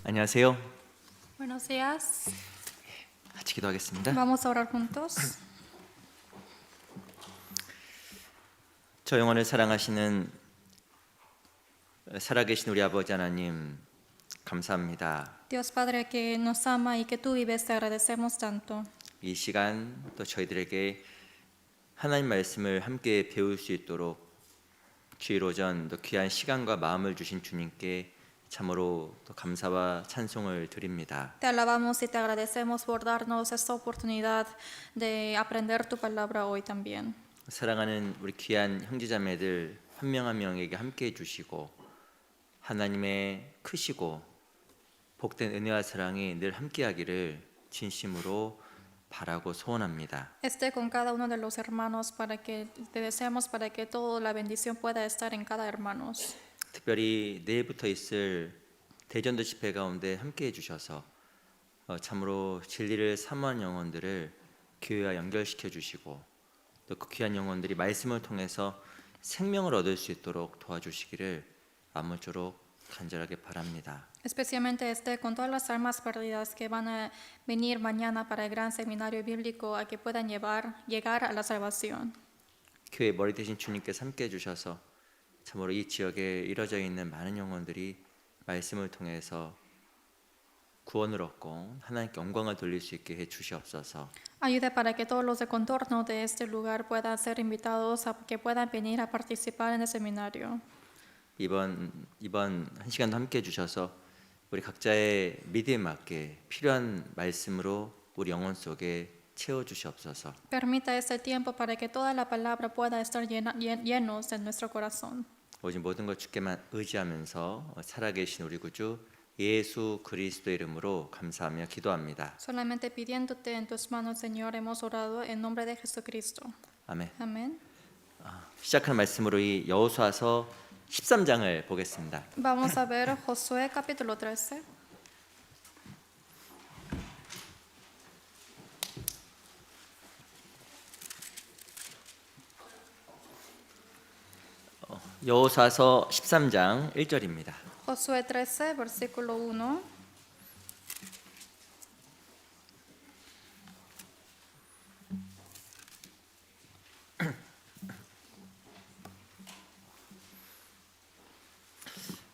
안녕하세요. Buenos días. 같이 기도하겠습니다. Vamos a orar juntos. 저 영혼을 사랑하시는 살아계신 우리 아버지 하나님 감사합니다. Dios Padre que nos ama y que tú vives, te agradecemos tanto. 이 시간 또 저희들에게 하나님 말씀을 함께 배울 수 있도록 주일 오전 또 귀한 시간과 마음을 주신 주님께 참으로 또 감사와 찬송을 드립니다. Te alabamos y te agradecemos por darnos esta oportunidad de aprender tu palabra hoy también. 사랑하는 우리 귀한 형제자매들 한 명 한 명에게 함께 해주시고 하나님의 크시고 복된 은혜와 사랑이 늘 함께하기를 진심으로 바라고 소원합니다. Esté con cada uno de los hermanos para que te deseamos para que toda la bendición pueda estar en cada hermanos. 특별히 내일부터 있을 대전도 집회 가운데 함께 해주셔서 참으로 진리를 사모한 영혼들을 교회와 연결시켜 주시고 또 그 귀한 영혼들이 말씀을 통해서 생명을 얻을 수 있도록 도와주시기를 아무쪼록 간절하게 바랍니다. Especialmente esté con todas las almas perdidas que van a venir mañana para el gran seminario bíblico a que puedan llegar a la salvación. 교회 머리 대신 주님께서 함께 해주셔서 참으로 이 지역에 이뤄져 있는 많은 영혼들이 말씀을 통해서 구원을 얻고 하나님께 영광을 돌릴 수 있게 해 주시옵소서. Ayude para que todos los de contorno de este lugar puedan ser invitados a que puedan venir a participar en el seminario. 이번 한 시간도 함께 해주셔서 우리 각자의 믿음에 맞게 필요한 말씀으로 우리 영혼 속에 채워 주시옵소서. Permita este tiempo para que toda la palabra pueda estar llenos en nuestro corazón. 오직 모든 것 주께만 의지하면서 살아계신 우리 구주 예수 그리스도의 이름으로 감사하며 기도합니다. Solamente pidiéndote en tus manos, Señor, hemos orado en nombre de Jesucristo. 아멘. Amén. 시작하는 말씀으로 이 여호수아서 13장을 보겠습니다. Vamos a ver Josué capítulo 13. 여호수아서 13장 1절입니다. Josué 13, versículo 1.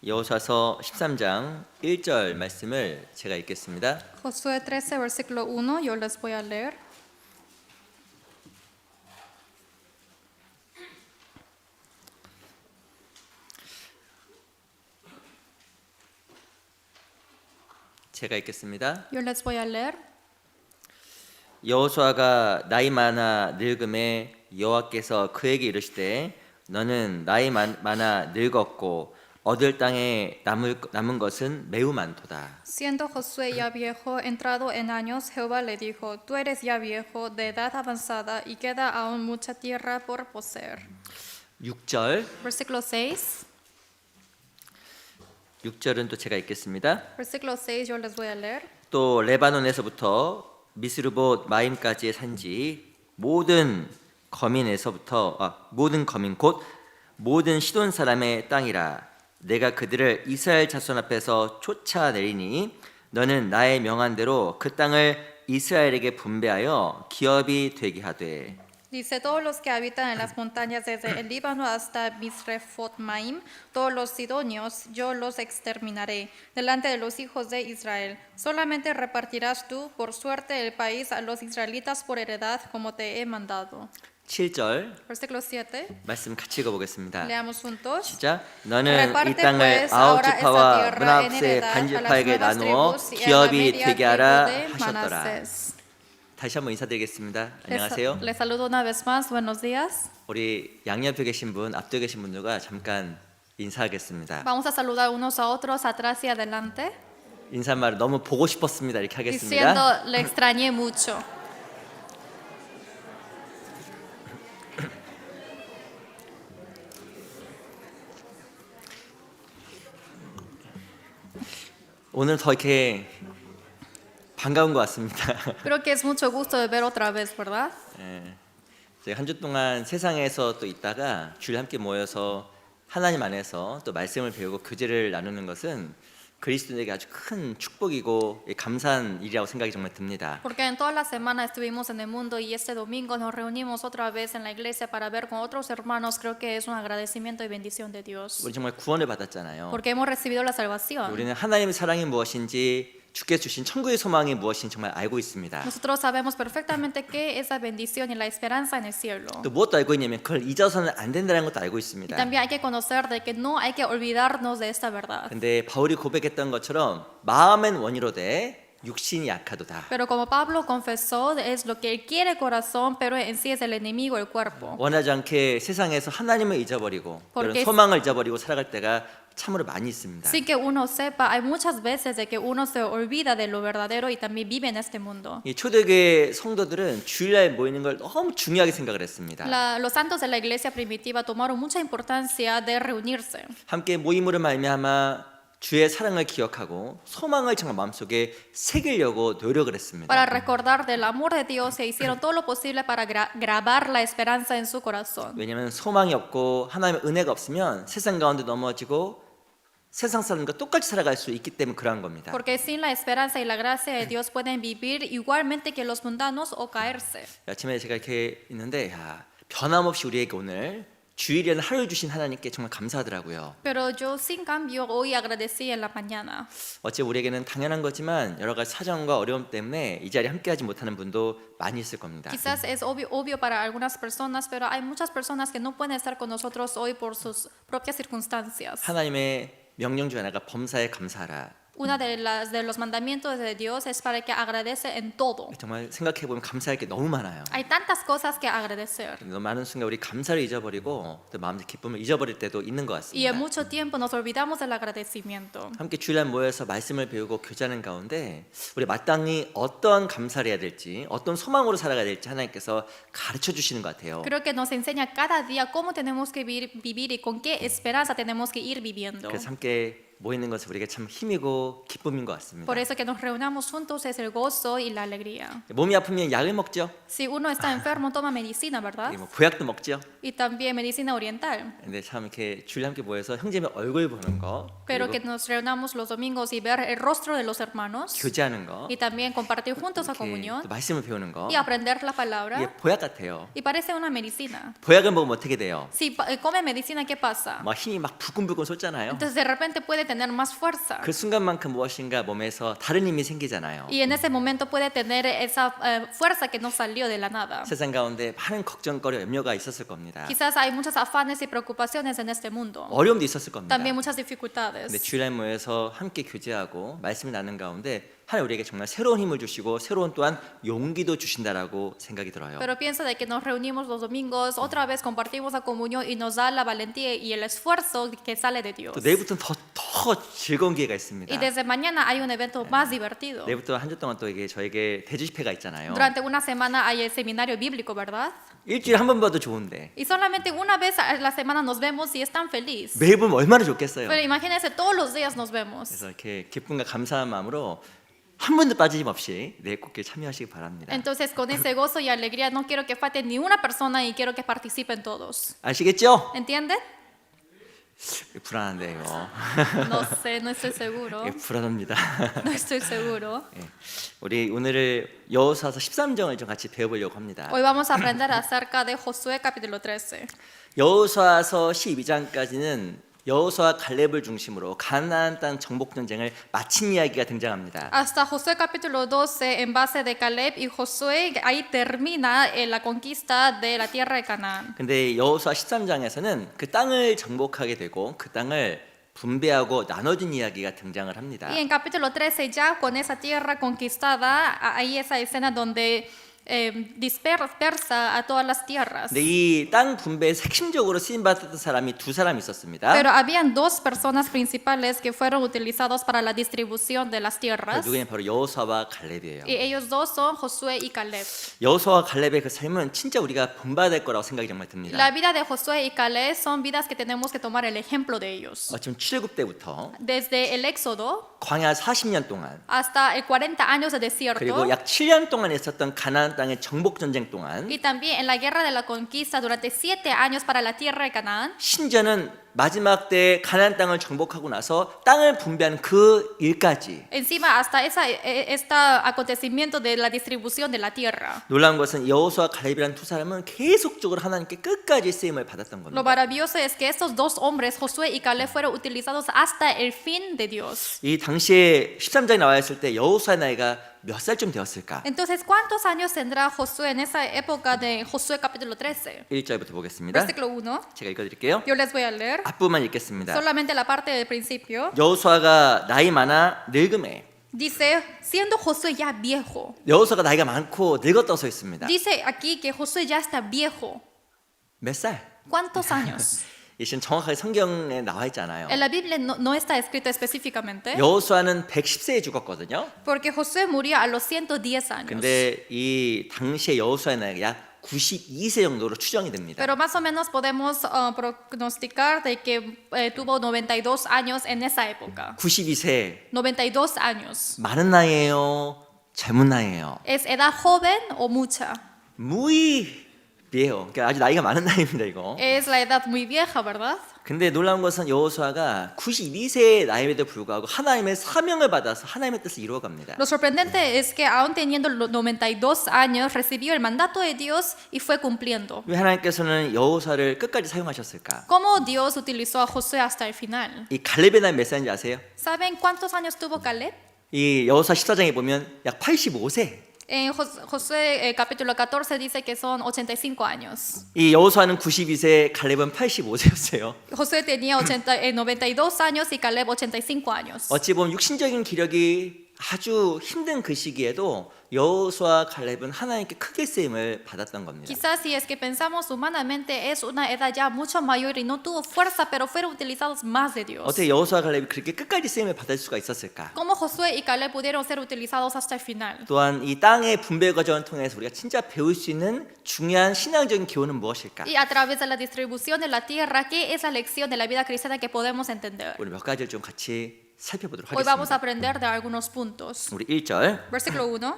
여호수아서 13장 1절 말씀을 제가 읽겠습니다. Josué 13, versículo 1, yo les voy a leer. 제가 읽겠습니다. Yo les voy a leer. 여호수아가 나이 많아 늙음에 여호와께서 그에게 이르시되 너는 나이 많아 늙었고 얻을 땅에 남은 것은 매우 많도다. Siendo Josué ya viejo, entrado en años, Jehová le dijo, tú eres ya viejo, de edad avanzada, y queda aún mucha tierra por poseer. 6절 Versículo 6. 6절은 또 제가 읽겠습니다. Versículo 6, yo les voy a leer. 또 레바논에서부터 미스르봇 마임까지의 산지 모든 거민 곧 모든 시돈 사람의 땅이라 내가 그들을 이스라엘 자손 앞에서 쫓아내리니 너는 나의 명한대로 그 땅을 이스라엘에게 분배하여 기업이 되게 하되. Dice, todos los que habitan en las montañas desde el Líbano hasta Misrefot-Maim, todos los sidonios, yo los exterminaré delante de los hijos de Israel. Solamente repartirás tú por suerte el país a los israelitas por heredad, como te he mandado. 7절 Versículo 7. 말씀 같이 읽어보겠습니다. Leamos juntos. 시작. 너는 이 Reparte 땅을 pues 아홉 ahora esta 지파와 tierra en 문하세 heredad a las 반지파에게 nuevas 나누어 tribus y a la 기업이 media 되게 하라 tribu de 하셨더라. Manasés. 다시 한번 인사드리겠습니다. 안녕하세요. Les saludo una vez más. Buenos días. 우리 양옆에 계신 분, 앞에 계신 분들과 잠깐 인사하겠습니다. Vamos a saludar unos a otros atrás y adelante. 인사말 너무 보고 싶었습니다. 이렇게 Diciendo, 하겠습니다. le extrañé mucho. 오늘 더 이렇게 반가운 것 같습니다. Creo que es mucho gusto de ver otra vez, ¿verdad? 예, 제가 한 주 동안 세상에서 또 있다가 주일 함께 모여서 하나님 안에서 또 말씀을 배우고 교제를 나누는 것은 그리스도인에게 아주 큰 축복이고 감사한 일이라고 생각이 정말 듭니다. Porque en toda la semana estuvimos en el mundo y este domingo nos reunimos otra vez en la iglesia para ver con otros hermanos. Creo que es un agradecimiento y bendición de Dios. 우리 정말 구원을 받았잖아요. Porque hemos recibido la salvación. 우리는 하나님의 사랑이 무엇인지 주께서 주신 천국의 소망이 무엇인지 정말 알고 있습니다. Nosotros sabemos perfectamente qué es la bendición y la esperanza en el cielo. 또 무엇도 알고 있냐면 그걸 잊어서는 안 된다는 것도 알고 Y 있습니다. también hay que conocer de que no hay que olvidarnos de esta verdad. 근데 바울이 고백했던 것처럼 마음엔 원이로되 육신이 약하도다. Pero como Pablo confesó, es lo que él quiere el corazón, pero en sí es el enemigo el cuerpo. 원하지 않게 세상에서 하나님을 잊어버리고 이런 Porque 소망을 잊어버리고 살아갈 때가 참으로 많이 있습니다. Sin que uno sepa, hay muchas veces de que uno se olvida de lo verdadero y también vive en este mundo. 이 초대교회 성도들은 주일날 모이는 걸 너무 중요하게 생각을 했습니다. Los santos de la iglesia primitiva tomaron mucha importancia de reunirse. 함께 모임으로 말미암아 주의 사랑을 기억하고 소망을 정말 마음속에 새기려고 노력을 했습니다. Para recordar del amor de Dios, se hicieron todo lo posible para grabar la esperanza en su corazón. 왜냐하면 소망이 없고 하나님의 은혜가 없으면 세상 가운데 넘어지고 세상 사람과 똑같이 살아갈 수 있기 때문에 그러한 겁니다. Porque sin la esperanza y la gracia de Dios pueden vivir igualmente que los mundanos o caerse. 아침에 제가 이렇게 있는데 변함없이 우리에게 오늘 주일이라는 하루를 주신 하나님께 정말 감사하더라고요. Pero yo sin cambio hoy agradecí en la mañana. 어째 우리에게는 당연한 거지만 여러 가지 사정과 어려움 때문에 이 자리에 함께하지 못하는 분도 많이 있을 겁니다. Quizás es obvio para algunas personas, pero hay muchas personas que no pueden estar con nosotros hoy por sus propias circunstancias. 하나님의 명령 중 하나가 범사에 감사하라. Una de los mandamientos de Dios es para que agradece en todo. 정말 생각해 보면 감사할 게 너무 많아요. Hay tantas cosas que agradecer. 너무 많은 순간 우리 감사를 잊어버리고 또 마음의 기쁨을 잊어버릴 때도 있는 것 Y en 같습니다. mucho tiempo nos olvidamos del agradecimiento. 함께 주일날 모여서 말씀을 배우고 교제하는 가운데 우리 마땅히 어떤 감사를 해야 될지 어떤 소망으로 살아가야 될지 하나님께서 가르쳐 주시는 것 같아요. Creo que nos enseña cada día cómo tenemos que vivir y con qué esperanza tenemos que ir viviendo. 그래서 함께 모이는 것은 우리에게 참 힘이고 기쁨인 것 같습니다. Por eso que nos reunamos juntos es el gozo y la alegría. 몸이 아프면 약을 먹죠. Si uno está enfermo, toma medicina, ¿verdad? 뭐 보약도 먹죠. Y también medicina oriental. 근데 참 이렇게 주일 함께 모여서 형제의 얼굴 보는 거, Pero 그리고 que nos reunamos los domingos y ver el rostro de los hermanos. 교제하는 거, Y también compartir juntos la 이렇게 comunión 또 말씀을 배우는 거, y aprender la 이게 palabra. 보약 같아요. Y parece una medicina. 보약을 먹으면 어떻게 돼요? Si come medicina, ¿qué pasa? 막 힘이 막 불끈불끈 솟잖아요. Entonces de repente puede tener más fuerza. 그 순간만큼 무엇인가 몸에서 다른 힘이 생기잖아요. Y en ese momento puede tener esa fuerza que no salió de la nada. 세상 가운데 많은 걱정거리, 염려가 있었을 겁니다. Quizás hay muchos afanes y preocupaciones en este mundo. 어려움도 있었을 겁니다. También muchas 근데 dificultades. 주일날 모여서 함께 교제하고 말씀을 나누는 가운데 하나님 우리에게 정말 새로운 힘을 주시고 새로운 또한 용기도 주신다라고 생각이 들어요. Pero pienso de que nos reunimos los domingos, otra vez compartimos la comunión y nos da la valentía y el esfuerzo que sale de Dios. 또 내일부터는 더 즐거운 기회가 있습니다. Y desde mañana hay un evento más divertido. 내일부터 한 주 동안 또 이게 저에게 대주 집회가 있잖아요. Durante una semana hay el seminario bíblico, ¿verdad? 일주일에 한 번 봐도 좋은데 Y solamente una vez a la semana nos vemos y es tan feliz. 매일 보면 얼마나 좋겠어요. Pero imagínense, todos los días nos vemos. 그래서 이렇게 기쁨과 감사한 마음으로 한 번도 빠짐없이 내일 꼭 참여하시기 바랍니다. Entonces, con ese gozo y alegría, no quiero que falte ni una persona y quiero que participen todos. 아시겠죠? ¿Entienden? 불안한데 이거. No sé, no estoy seguro. 예, 불안합니다. No estoy seguro. 예, 우리 오늘을 여호수아서 13장을 좀 같이 배워보려고 합니다. Hoy vamos a aprender acerca de Josué capítulo 13. 여호수아서 12장까지는 여호수아 갈렙을 중심으로 가나안 땅 정복 전쟁을 마친 이야기가 등장합니다. Hasta Josué capítulo 12, en base de Caleb y Josué, ahí termina la conquista de la tierra de Canaán. 근데 여호수아 13장에서는 그 땅을 정복하게 되고 그 땅을 분배하고 나눠준 이야기가 등장을 합니다. Y en capítulo 13, ya con esa tierra conquistada, hay esa escena donde dispersa a todas las tierras. 근데 이 땅 분배에서 핵심적으로 쓰임 받았던 사람이 두 사람이 있었습니다. Pero habían dos personas principales que fueron utilizados para la distribución de las tierras. 누구냐 바로 여호수아와 갈렙이에요. Y ellos dos son Josué y Caleb. 여호수아와 갈렙의 그 삶은 진짜 우리가 본받아야 될 거라고 생각이 정말 듭니다. La vida de Josué y Caleb son vidas que tenemos que tomar el ejemplo de ellos. 지금 출애굽 때부터 Desde el Éxodo 광야 40년 동안 hasta el 40 años de desierto 그리고 약 7년 동안 있었던 가나안 땅의 정복 전쟁 동안 Y también en la guerra de la conquista durante 7 años para la tierra de Canaán. 심지어는 마지막 때 가나안 땅을 정복하고 나서 땅을 분배한 그 일까지 Encima hasta este acontecimiento de la distribución de la tierra. 놀라운 것은 여호수아 갈렙이라는 두 사람은 계속적으로 하나님께 끝까지 쓰임을 받았던 Lo 겁니다. maravilloso es que estos dos hombres, Josué y Caleb, fueron utilizados hasta el fin de Dios. 이 당시에 13장에 나와 있을 때 여호수아의 나이가 몇 살쯤 되었을까? Entonces, ¿cuántos años tendrá Josué en esa época de Josué capítulo 13? 1절부터 보겠습니다. Versículo 1. 제가 읽어드릴게요. Yo les voy a leer 앞부분만 읽겠습니다. solamente la parte del principio. 여호수아가 나이 많아 늙음에 Dice, siendo Josué ya viejo. 여호수아가 나이가 많고 늙었다고 써 있습니다. Dice aquí que Josué ya está viejo. 몇 살? ¿Cuántos años? 이 지금 정확하게 성경에 나와 있지 않아요. En la Biblia no está escrito específicamente, 여호수아는 110세에 죽었거든요. porque Josué murió a los 110 años. 근데 이 당시에 여호수아의 나이가 약 92세 정도로 추정이 됩니다. Pero más o menos podemos prognosticar de que tuvo 92 años en esa época. 92세 92 años. 많은 나이예요? 젊은 나이예요? ¿Es edad joven o mucha? muy viejo. 그러니까 아주 나이가 많은 나이입니다, 이거. Es la edad muy vieja, ¿verdad? 근데 놀라운 것은 여호수아가 92세의 나이에도 불구하고 하나님의 사명을 받아서 하나님의 뜻을 이루어갑니다. Lo sorprendente es que aún teniendo los 92 años recibió el mandato de Dios y fue cumpliendo. 왜 하나님께서는 여호수아를 끝까지 사용하셨을까? ¿Cómo Dios utilizó a Josué hasta el final? 이 갈렙의 나이 몇 살인지 아세요? ¿Saben cuántos años tuvo Caleb? 이 여호수아 14장에 보면 약 85세. En Josué capítulo 14 dice que son 85 años. 이 여호수아는 92세, 갈렙은 85세였어요. Josué tenía 92 años y Caleb 85 años. 어찌 보면 육신적인 기력이 아주 힘든 그 시기에도 여호수아, 갈렙은 하나님께 크게 쓰임을 받았던 겁니다. Quizás si es que pensamos humanamente es una edad ya mucho mayor y no tuvo fuerza, pero fueron utilizados más de Dios. 어떻게 여호수아, 갈렙이 그렇게 끝까지 쓰임을 받을 수가 있었을까? ¿Cómo Josué y Caleb pudieron ser utilizados hasta el final? 또한 이 땅의 분배 과정을 통해서 우리가 진짜 배울 수 있는 중요한 신앙적인 교훈은 무엇일까? Y a través de la distribución de la tierra, ¿qué es la lección de la vida cristiana que podemos entender? 우리 몇 가지를 좀 같이 살펴보도록 Hoy vamos a 하겠습니다. aprender de algunos puntos. 우리 1절 Versículo 1.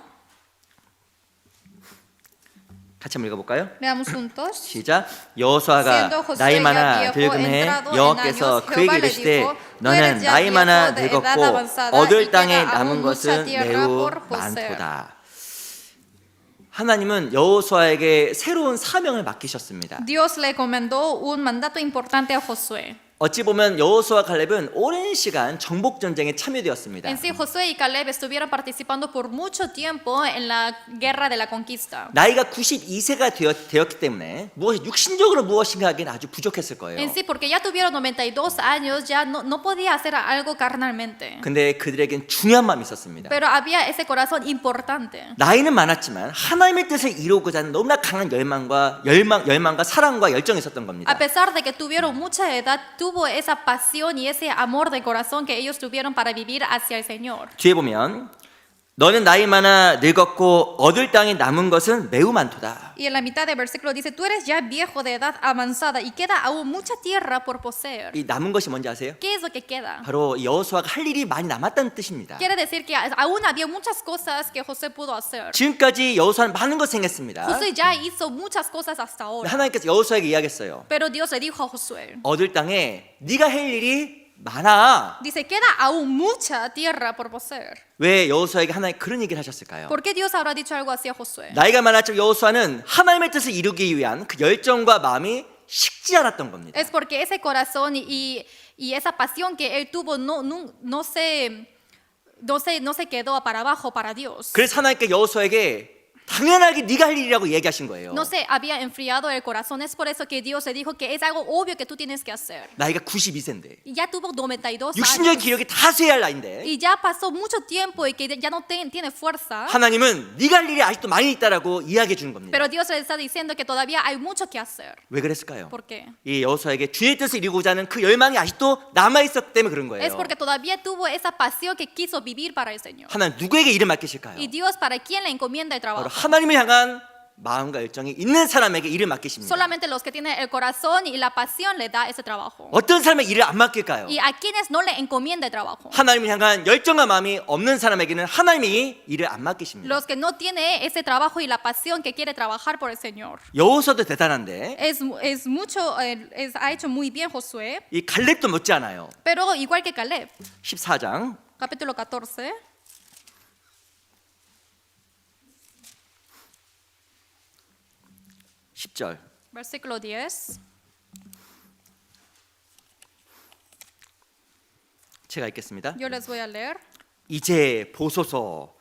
같이 한번 읽어볼까요? Veamos juntos. 시작. 여호수아가 Siendo Josué 나이 ya 많아 viejo, 늙음에 entrado en 여호와께서 años, 그에게 Jehová le 이르시되 dijo, 너는 "Tú eres ya 나이 많아 viejo de edad 늙었고 avanzada, 얻을 y 땅에 queda 남은 aún 것은 mucha tierra 매우 por poseer." 많도다. 하나님은 여호수아에게 새로운 사명을 맡기셨습니다. Dios le encomendó un mandato importante a Josué. 어찌 보면 여호수아, 갈렙은 오랜 시간 정복 전쟁에 참여되었습니다. En sí, Josué y Caleb estuvieron participando por mucho tiempo en la guerra de la conquista. 나이가 92세가 되었기 때문에 육신적으로 무엇인가 하기는 아주 부족했을 거예요. En sí, porque ya tuvieron 92 años, ya no podía hacer algo carnalmente. 근데 그들에겐 중요한 마음이 있었습니다. Pero había ese corazón importante. 나이는 많았지만 하나님의 뜻을 이루고자 하는 너무나 강한 열망과 사랑과 열정이 있었던 겁니다. A pesar de que tuvieron mucha edad, tuvo esa pasión y ese amor de corazón que ellos tuvieron para vivir hacia el Señor. 뒤에 보면 너는 나이 많아 늙었고 얻을 땅에 남은 것은 매우 많도다. Y en la mitad del versículo dice, tú eres ya viejo de edad avanzada y queda aún mucha tierra por poseer. 이 남은 것이 뭔지 아세요? ¿Qué es lo que queda? 바로 여호수아가 할 일이 많이 남았다는 뜻입니다. Quiere decir que aún había muchas cosas que José pudo hacer. 지금까지 여호수아는 많은 것을 행했습니다. José ya hizo muchas cosas hasta ahora. 하나님께서 여호수아에게 이야기했어요. Pero Dios le dijo a Josué, 얻을 땅에 네가 할 일이 많아. dice, queda aún mucha tierra por poseer. 왜 여호수아에게 하나님 그런 얘기를 하셨을까요? ¿Por qué Dios habrá dicho algo así a Josué? 나이가 많았지만 여호수아는 하나님의 뜻을 이루기 위한 그 열정과 마음이 식지 않았던 겁니다. Es porque ese corazón y esa pasión que él tuvo no se quedó para abajo para Dios. 그래서 하나님께 여호수아에게 당연하게 네가 할 일이라고 얘기하신 거예요. No se había enfriado el corazón. Es por eso que Dios le dijo que es algo obvio que tú tienes que hacer. 나이가 92세인데 Y ya tuvo 92 육신적인 años. 기력이 다 쇠할 나이인데 Y ya pasó mucho tiempo y que ya no tiene fuerza. 하나님은 네가 할 일이 아직도 많이 있다라고 이야기해 주는 겁니다. Pero Dios le está diciendo que todavía hay mucho que hacer. 왜 그랬을까요? ¿Por qué? 이 여호수아에게 주의 뜻을 이루고자 하는 그 열망이 아직도 남아 있었기 때문에 그런 Es 거예요. porque todavía tuvo esa pasión que quiso vivir para el Señor. 하나님 누구에게 일을 맡기실까요? Y Dios, ¿para quién le encomienda el 바로 trabajo? 하나님을 향한 마음과 열정이 있는 사람에게 일을 맡기십니다. Solamente los que tienen el corazón y la pasión le da ese trabajo. 어떤 사람의 일을 안 맡길까요? Y a quienes no le encomienda el trabajo. 하나님을 향한 열정과 마음이 없는 사람에게는 하나님이 일을 안 맡기십니다. Los que no tienen ese trabajo y la pasión que quiere trabajar por el Señor. 여호수아도 대단한데 Es mucho, ha hecho muy bien Josué, 이 갈렙도 못지 않아요. pero igual que Caleb. 14장 Capítulo 14, 10절 versículo 10. 제가 읽겠습니다. Yo les voy a leer. 이제 보소서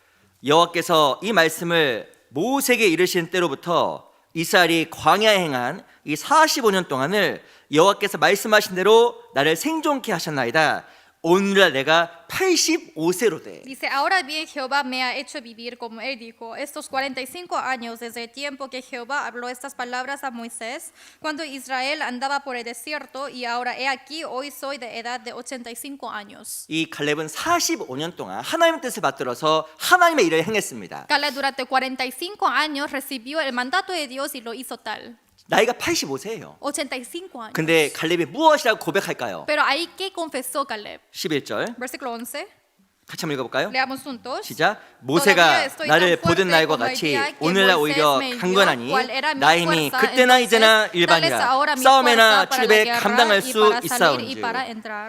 여호와께서 이 말씀을 모세에게 이르신 때로부터 이스라엘이 광야에 행한 이 45년 동안을 여호와께서 말씀하신 대로 나를 생존케 하셨나이다. 오늘날 내가 85세로 돼. Dice, ahora bien Jehová me ha hecho vivir como él dijo, estos 45 años desde el tiempo que Jehová habló estas palabras a Moisés, cuando Israel andaba por el desierto, y ahora he aquí, hoy soy de edad de 85 años. 이 갈렙은 45년 동안 하나님의 뜻을 받들어서 하나님의 일을 행했습니다. Caleb durante 45 años recibió el mandato de Dios y lo hizo tal. 나이가 85세예요. 85 años. 근데 갈렙이 무엇이라고 고백할까요? Pero ahí, ¿qué confesó Caleb? 11절 Versículo 11. 같이 한번 읽어볼까요? Leamos juntos. 시작. 모세가 나를 보던 날과 같이 오늘날 오히려 강건하니 나 힘이 그때나 이제나 일반이라 싸움에나 출입에 감당할 수 있사온즉.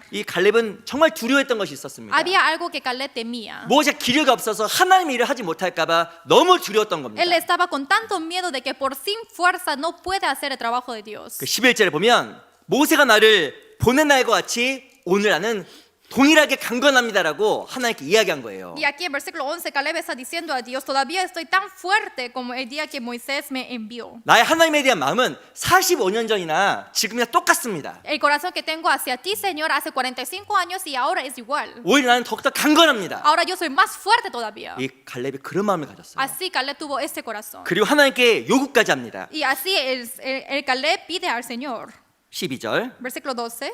이 갈렙은 정말 두려워했던 것이 있었습니다. Había algo que Caleb temía. 모세가 기력이 없어서 하나님의 일을 하지 못할까봐 너무 두려웠던 겁니다. Él estaba con tanto miedo de que por sin fuerza no puede hacer el trabajo de Dios. 그 11절에 보면 모세가 나를 보낸 날과 같이 오늘 나는 동일하게 강건합니다라고 하나님께 이야기한 거예요. Y aquí en versículo 11 Caleb está diciendo a Dios, todavía estoy tan fuerte como el día que Moisés me envió. 나의 하나님에 대한 마음은 45년 전이나 지금이나 똑같습니다. El corazón que tengo hacia ti, Señor, hace 45 años y ahora es igual. 오히려 나는 더욱더 강건합니다. Ahora yo soy más fuerte todavía. 이 갈렙이 그런 마음을 가졌어요. Así Caleb tuvo este corazón. 그리고 하나님께 요구까지 합니다. Y así el Caleb pide al Señor. 12절 Versículo 12.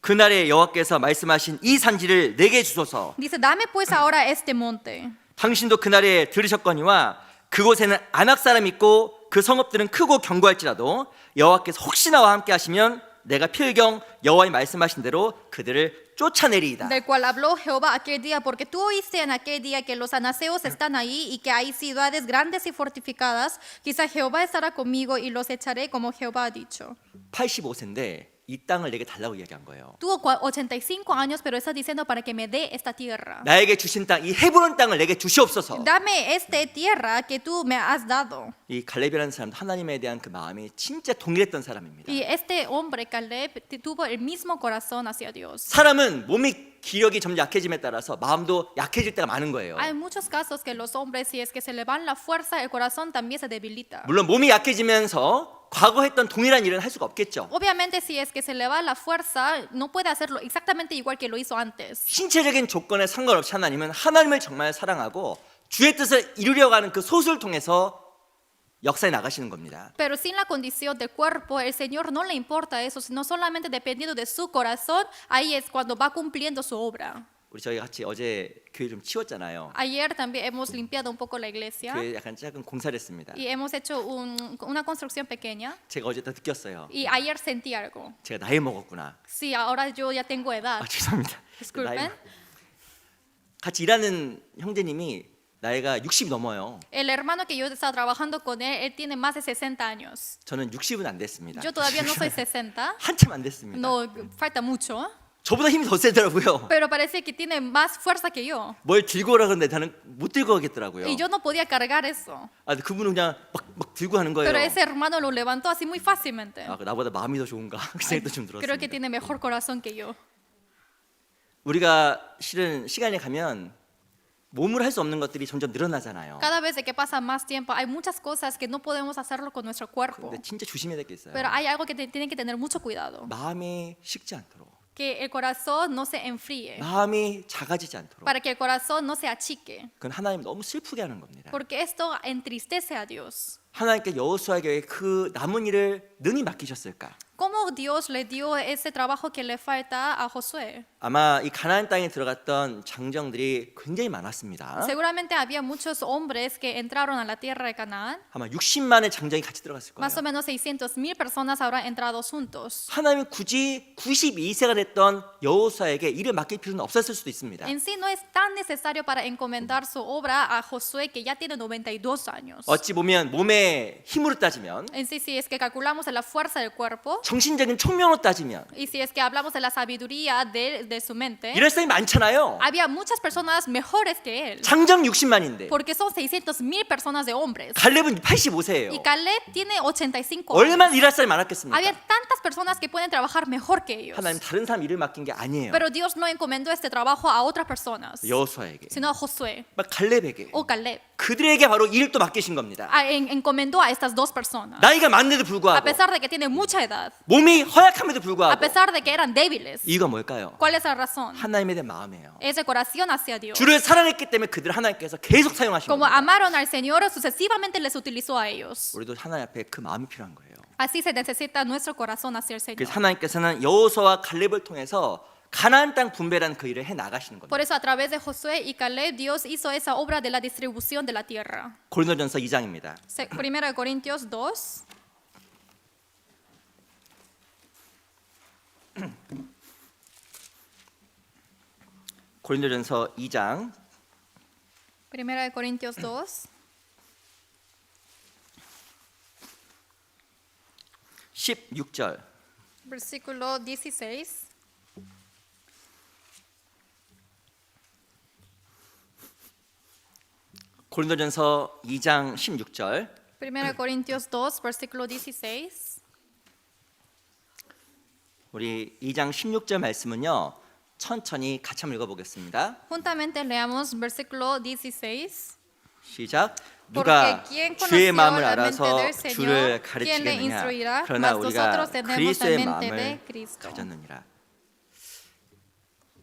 그날에 여호와께서 말씀하신 이 산지를 내게 주소서. Dice, dame pues ahora este monte. 당신도 그날에 들으셨거니와 그곳에는 아낙 사람이 있고 그 성읍들은 크고 견고할지라도 여호와께서 혹시 나와 함께 하시면 내가 필경 여호와의 말씀하신 대로 그들을 쫓아내리이다. Del cual habló Jehová aquel día, porque tú oíste en aquel día que los anaseos están ahí y que hay ciudades grandes y fortificadas. Quizá Jehová estará conmigo y los echaré como Jehová ha dicho. 85세인데 이 땅을 내게 달라고 이야기한 거예요. Tuvo 85 años, pero está diciendo para que me dé esta tierra. 나에게 주신 땅, 이 헤브론 땅을 내게 주시옵소서. Dame esta tierra que tú me has dado. 이 갈렙이라는 사람 하나님에 대한 그 마음이 진짜 동일했던 사람입니다. Y este hombre, Caleb, tuvo el mismo corazón hacia Dios. 사람은 몸이 기력이 점점 약해짐에 따라서 마음도 약해질 때가 많은 거예요. Hay muchos casos que los hombres, si es que se le van la fuerza, el corazón también se debilita. 물론 몸이 약해지면서 과거 했던 동일한 일은 할 수가 없겠죠. Obviamente, si es que se le va la fuerza, no puede hacerlo exactamente igual que lo hizo antes. 신체적인 조건에 상관없이 하나님은 하나님을 정말 사랑하고 주의 뜻을 이루려고 하는 그 소수를 통해서 역사에 나가시는 겁니다. Pero sin la condición del cuerpo, el Señor no le importa eso, sino solamente dependiendo de su corazón, ahí es cuando va cumpliendo su obra. 우리 저희 같이 어제 교회 좀 치웠잖아요. Ayer también hemos limpiado un poco la iglesia 교회 약간 작은 공사를 했습니다. y hemos hecho una construcción pequeña. 제가 어제 다 느꼈어요. Y ayer sentí algo. 제가 나이 먹었구나. Sí, ahora yo ya tengo edad. 아 죄송합니다. Disculpen. 같이 일하는 형제님이 나이가 60이 넘어요. El hermano que yo estaba trabajando con él tiene más de 60 años. 저는 60은 안 됐습니다. Yo todavía no soy 60. 한참 안 됐습니다. No, falta mucho. 저보다 힘이 더 세더라고요. Pero parece que tiene más fuerza que yo. 뭘 들고 오라 그러는데 나는 못 들고 가겠더라고요. Y yo no podía cargar eso. 아, 근데 그분은 그냥 막 들고 하는 거예요. Pero ese hermano lo levantó así muy fácilmente. 아, 나보다 마음이 더 좋은가? 그 생각도 좀 Creo que 들었습니다. tiene mejor corazón que yo. 우리가 실은 시간이 가면 몸으로 할 수 없는 것들이 점점 늘어나잖아요. Cada vez que pasa más tiempo, hay muchas cosas que no podemos hacerlo con nuestro cuerpo. 근데 진짜 조심해야 될 게 있어요. Pero hay algo que tienen que tener mucho cuidado. 마음이 식지 않도록, Que el corazón no se enfríe. 마음이 작아지지 않도록. Para que el corazón no se achique. 그건 하나님 너무 슬프게 하는 겁니다. Porque esto entristece a Dios. 하나님께 여호수아에게 그 남은 일을 능히 맡기셨을까? ¿Cómo Dios le dio ese trabajo que le falta a Josué? 아마 이 가나안 땅에 들어갔던 장정들이 굉장히 많았습니다. Seguramente había muchos hombres que entraron a la tierra de Canaán. 아마 60만의 장정이 같이 들어갔을 거예요. Más o menos 600,000 personas habrán entrado juntos. 하나님이 굳이 92세가 됐던 여호수아에게 일을 맡길 필요는 없었을 수도 있습니다. En sí no es tan necesario para encomendar su obra a Josué, que ya tiene 92 años. 어찌 보면 몸의 힘으로 따지면, En sí, si es que calculamos en la fuerza del cuerpo, 정신적인 총명으로 따지면 y si es que hablamos de la sabiduría de su mente, 이럴 사람이 많잖아요. había muchas personas mejores que él, 장정 60만인데 porque son 600,000 personas de hombres. 갈렙은 Y 85세예요. Caleb tiene 85 años. 얼마나 일할 사람이 많았겠습니까? Había tantas personas que pueden trabajar mejor que ellos. 하나님 다른 사람 일을 맡긴 게 아니에요. Pero Dios no encomendó este trabajo a otras personas, 여호수아에게, sino a Josué 막 갈렙에게, o Caleb. 그들에게 바로 일을 또 맡기신 겁니다. Encomendó a estas dos personas, 나이가 많은데도 a 불구하고, pesar de que tienen mucha edad, 몸이 허약함에도 a 불구하고. pesar de que eran débiles. 이유가 뭘까요? ¿Cuál es la razón? 하나님에 대한 마음이에요. Ese corazón hacia Dios. 주를 사랑했기 때문에 그들을 하나님께서 계속 사용하신 Como 겁니다. amaron al Señor, sucesivamente les utilizó a ellos. 우리도 하나님 앞에 그 마음이 필요한 거예요. Así se necesita nuestro corazón hacia el Señor. 그래서 하나님께서는 여호수아와 갈렙을 통해서 가나안 땅 분배라는 그 일을 해 나가시는 겁니다. Por eso a través de Josué y Caleb, Dios hizo esa obra de la distribución de la tierra. 고린도전서 2장입니다. 1 Corintios 2. 고린도전서 2장 1 Corintios 2. 16절. Versículo 16. 고린도전서 2장 16절. 1 Corintios 2, versículo 16. 우리 2장 16절 말씀은요. 천천히 같이 한번 읽어보겠습니다. Juntamente leamos versículo 16. 시작. 누가 Porque quien 주의 conoció 마음을 la mente 알아서 del 주를 Señor, quien le 가르치겠느냐. instruirá, 그러나 mas 우리가 nosotros tenemos la 그리스도의 mente de 마음을 Cristo. 가졌느니라.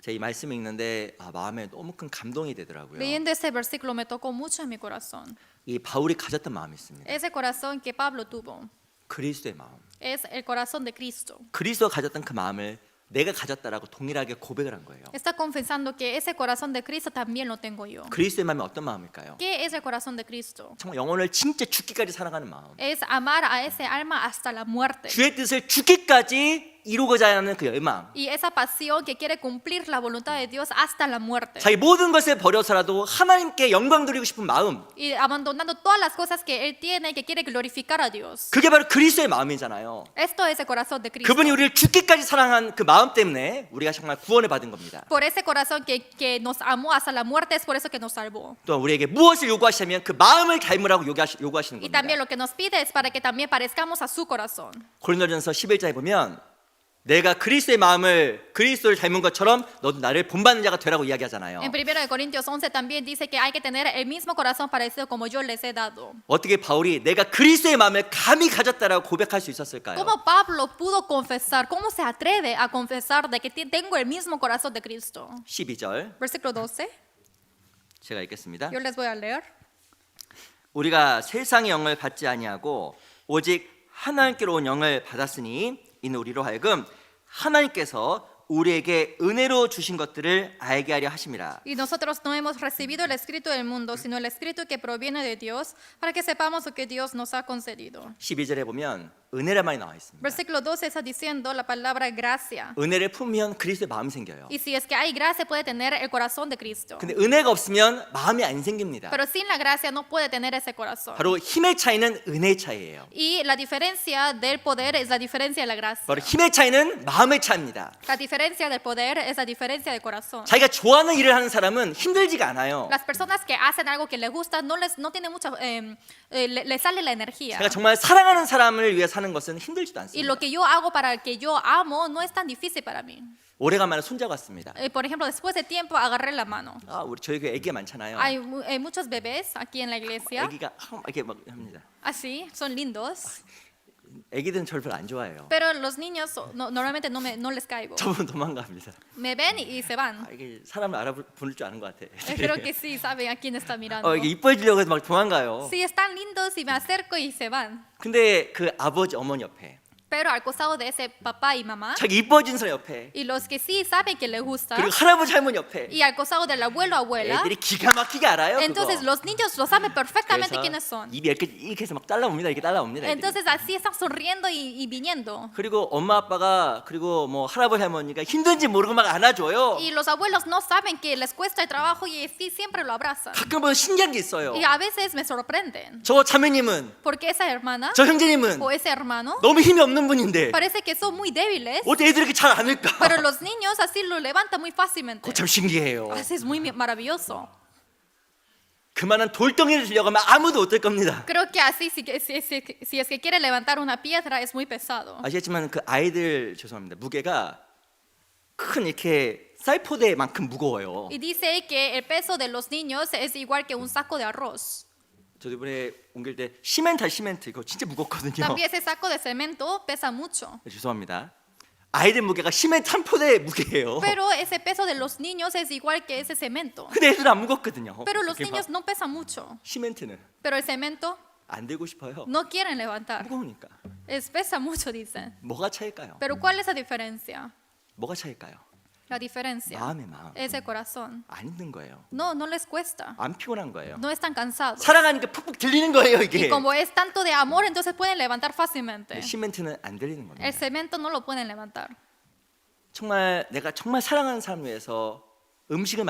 제가 이 말씀 읽는데 마음에 너무 큰 감동이 되더라고요. Leyendo este versículo me tocó mucho en mi corazón. 이 바울이 가졌던 마음이 있습니다. Ese corazón que Pablo tuvo 그리스도의 마음. es el corazón de Cristo. 그리스도가 가졌던 그 마음을 내가 가졌다라고 동일하게 고백을 한 거예요. Está confesando que ese corazón de Cristo también lo tengo yo. 그리스도의 마음이 어떤 마음일까요? ¿Qué es el corazón de Cristo? 정말 영혼을 진짜 죽기까지 사랑하는 마음. Es amar a ese alma hasta la muerte. 주의 뜻을 죽기까지 이루고자 하는 그 열망. Y esa pasión que quiere cumplir la voluntad de Dios hasta la muerte. 자기 모든 것을 버려서라도 하나님께 영광 드리고 싶은 마음. Y abandonando todas las cosas que Él tiene, que quiere glorificar a Dios. 그게 바로 그리스도의 마음이잖아요. Esto es el corazón de Cristo. 그분이 우리를 죽기까지 사랑한 그 마음 때문에 우리가 정말 구원을 받은 겁니다. Por ese corazón que nos amó hasta la muerte, es por eso que nos salvó. 또 우리에게 무엇을 요구하시냐면 그 마음을 닮으라고 요구하시는 Y 겁니다. también lo que nos pide es para que también parezcamos a su corazón. 고린도전서 11장에 보면 내가 그리스도의 마음을 그리스도를 닮은 것처럼 너도 나를 본받는 자가 되라고 이야기하잖아요. En 1 Corintios 11 también dice que hay que tener el mismo corazón parecido como yo les he dado. 어떻게 바울이 내가 그리스도의 마음을 감히 가졌다라고 고백할 수 있었을까요? ¿Cómo Pablo pudo confesar? ¿Cómo se atreve a confesar de que tengo el mismo corazón de Cristo? 12절 Versículo 12. 제가 읽겠습니다. Yo les voy a leer. 우리가 세상의 영을 받지 아니하고 오직 하나님께로 온 영을 받았으니 이는 우리로 하여금 하나님께서 우리에게 은혜로 주신 것들을 알게 하려 하심이라. Y nosotros no hemos recibido el Espíritu del mundo, sino el Espíritu que proviene de Dios, para que sepamos lo que Dios nos ha concedido. 12절에 보면 은혜란 말이 나와 있습니다. Versículo 12 está diciendo la palabra gracia. 은혜를 품으면 그리스도의 마음이 생겨요. Y si es que hay gracia, puede tener el corazón de Cristo. 근데 은혜가 없으면 마음이 안 생깁니다. Pero sin la gracia no puede tener ese corazón. 바로 힘의 차이는 은혜의 차이예요. Y la diferencia del poder es la diferencia de la gracia. 바로 힘의 차이는 마음의 차이입니다. La diferencia del poder es la diferencia del corazón. 자기가 좋아하는 일을 하는 사람은 힘들지가 않아요. Las personas que hacen algo que les gusta no tienen mucha, les sale la energía. 제가 정말 사랑하는 사람을 위해 사는 것은 힘들지도 Y 않습니다. lo que yo hago para el que yo amo no es tan difícil para mí. 오래간만에 손잡고 왔습니다. Por ejemplo, después de tiempo agarré la mano. 우리 저희 교회 애기가 많잖아요. Hay muchos bebés aquí en la iglesia. 애기가 이렇게 막 합니다. Así, son lindos. 애기들은 저를 별로 안 좋아해요. Pero los niños normalmente no les caigo. 저분 도망갑니다. Me ven y se van. 이게 사람을 알아보는 줄 아는 것 같아. Creo que sí saben a quién está mirando. 이게 이뻐해주려고 해서 막 도망가요. Sí, están lindos y me acerco y se van. 근데 그 아버지 어머니 옆에 Pero al costado de ese papá y mamá, 자기 이뻐진 사람 옆에, y los que sí saben que le gusta, 그리고 할아버지 할머니 옆에 y al costado del abuelo abuela, 애들이 기가 막히게 알아요. entonces 그거. los niños lo saben perfectamente 그래서 quiénes son. 입이 이렇게 해서 막 따라옵니다. 이렇게 따라옵니다. 애들이. Entonces así están sonriendo y viniendo. 그리고 엄마 아빠가 그리고 뭐 할아버지 할머니가 힘든지 모르고 막 안아줘요. Y los abuelos no saben que les cuesta el trabajo y sí siempre lo abrazan. 가끔 보면 신기한 게 있어요. Y a veces me sorprenden. 저 자매님은, Porque esa hermana 저 형제님은 o ese hermano 너무 힘이 없는 분인데 parece que son muy débiles, 어떻게 애들이 이렇게 잘 안을까? pero los niños así lo levantan muy fácilmente. 그거 참 신기해요. Así es muy maravilloso. 그만한 돌덩이를 들려고 하면 아무도 못 들 겁니다. Creo que así, si es que quiere levantar una piedra, es muy pesado. 아시겠지만 그 아이들 죄송합니다. 무게가 큰 이렇게 쌀포대만큼 무거워요. Y dice que el peso de los niños es igual que un saco de arroz. 저도 이번에 옮길 때 시멘트 이거 진짜 무겁거든요. También ese saco de cemento pesa mucho. 죄송합니다. 아이들 무게가 시멘트 한 포대 무게예요. Pero ese peso de los niños es igual que ese cemento. 근데 애들 안 무겁거든요. Pero los 이렇게 niños 막 no pesan mucho. 시멘트는 Pero el cemento 안 들고 싶어요. no quieren levantar. 무거우니까. Pesa mucho, dicen. 뭐가 차일까요? Pero ¿cuál es la diferencia? 뭐가 차일까요? La diferencia 마음의 마음. es el corazón. 안 힘든 거예요. No les cuesta. 안 피곤한 거예요. No están cansados. 사랑하니까 푹푹 들리는 거예요 Y 이게. como es tanto de amor, entonces pueden levantar fácilmente. 시멘트는 안 들리는 겁니다. El cemento no lo pueden levantar. 정말 내가 정말 사랑하는 사람을 위해서 음식을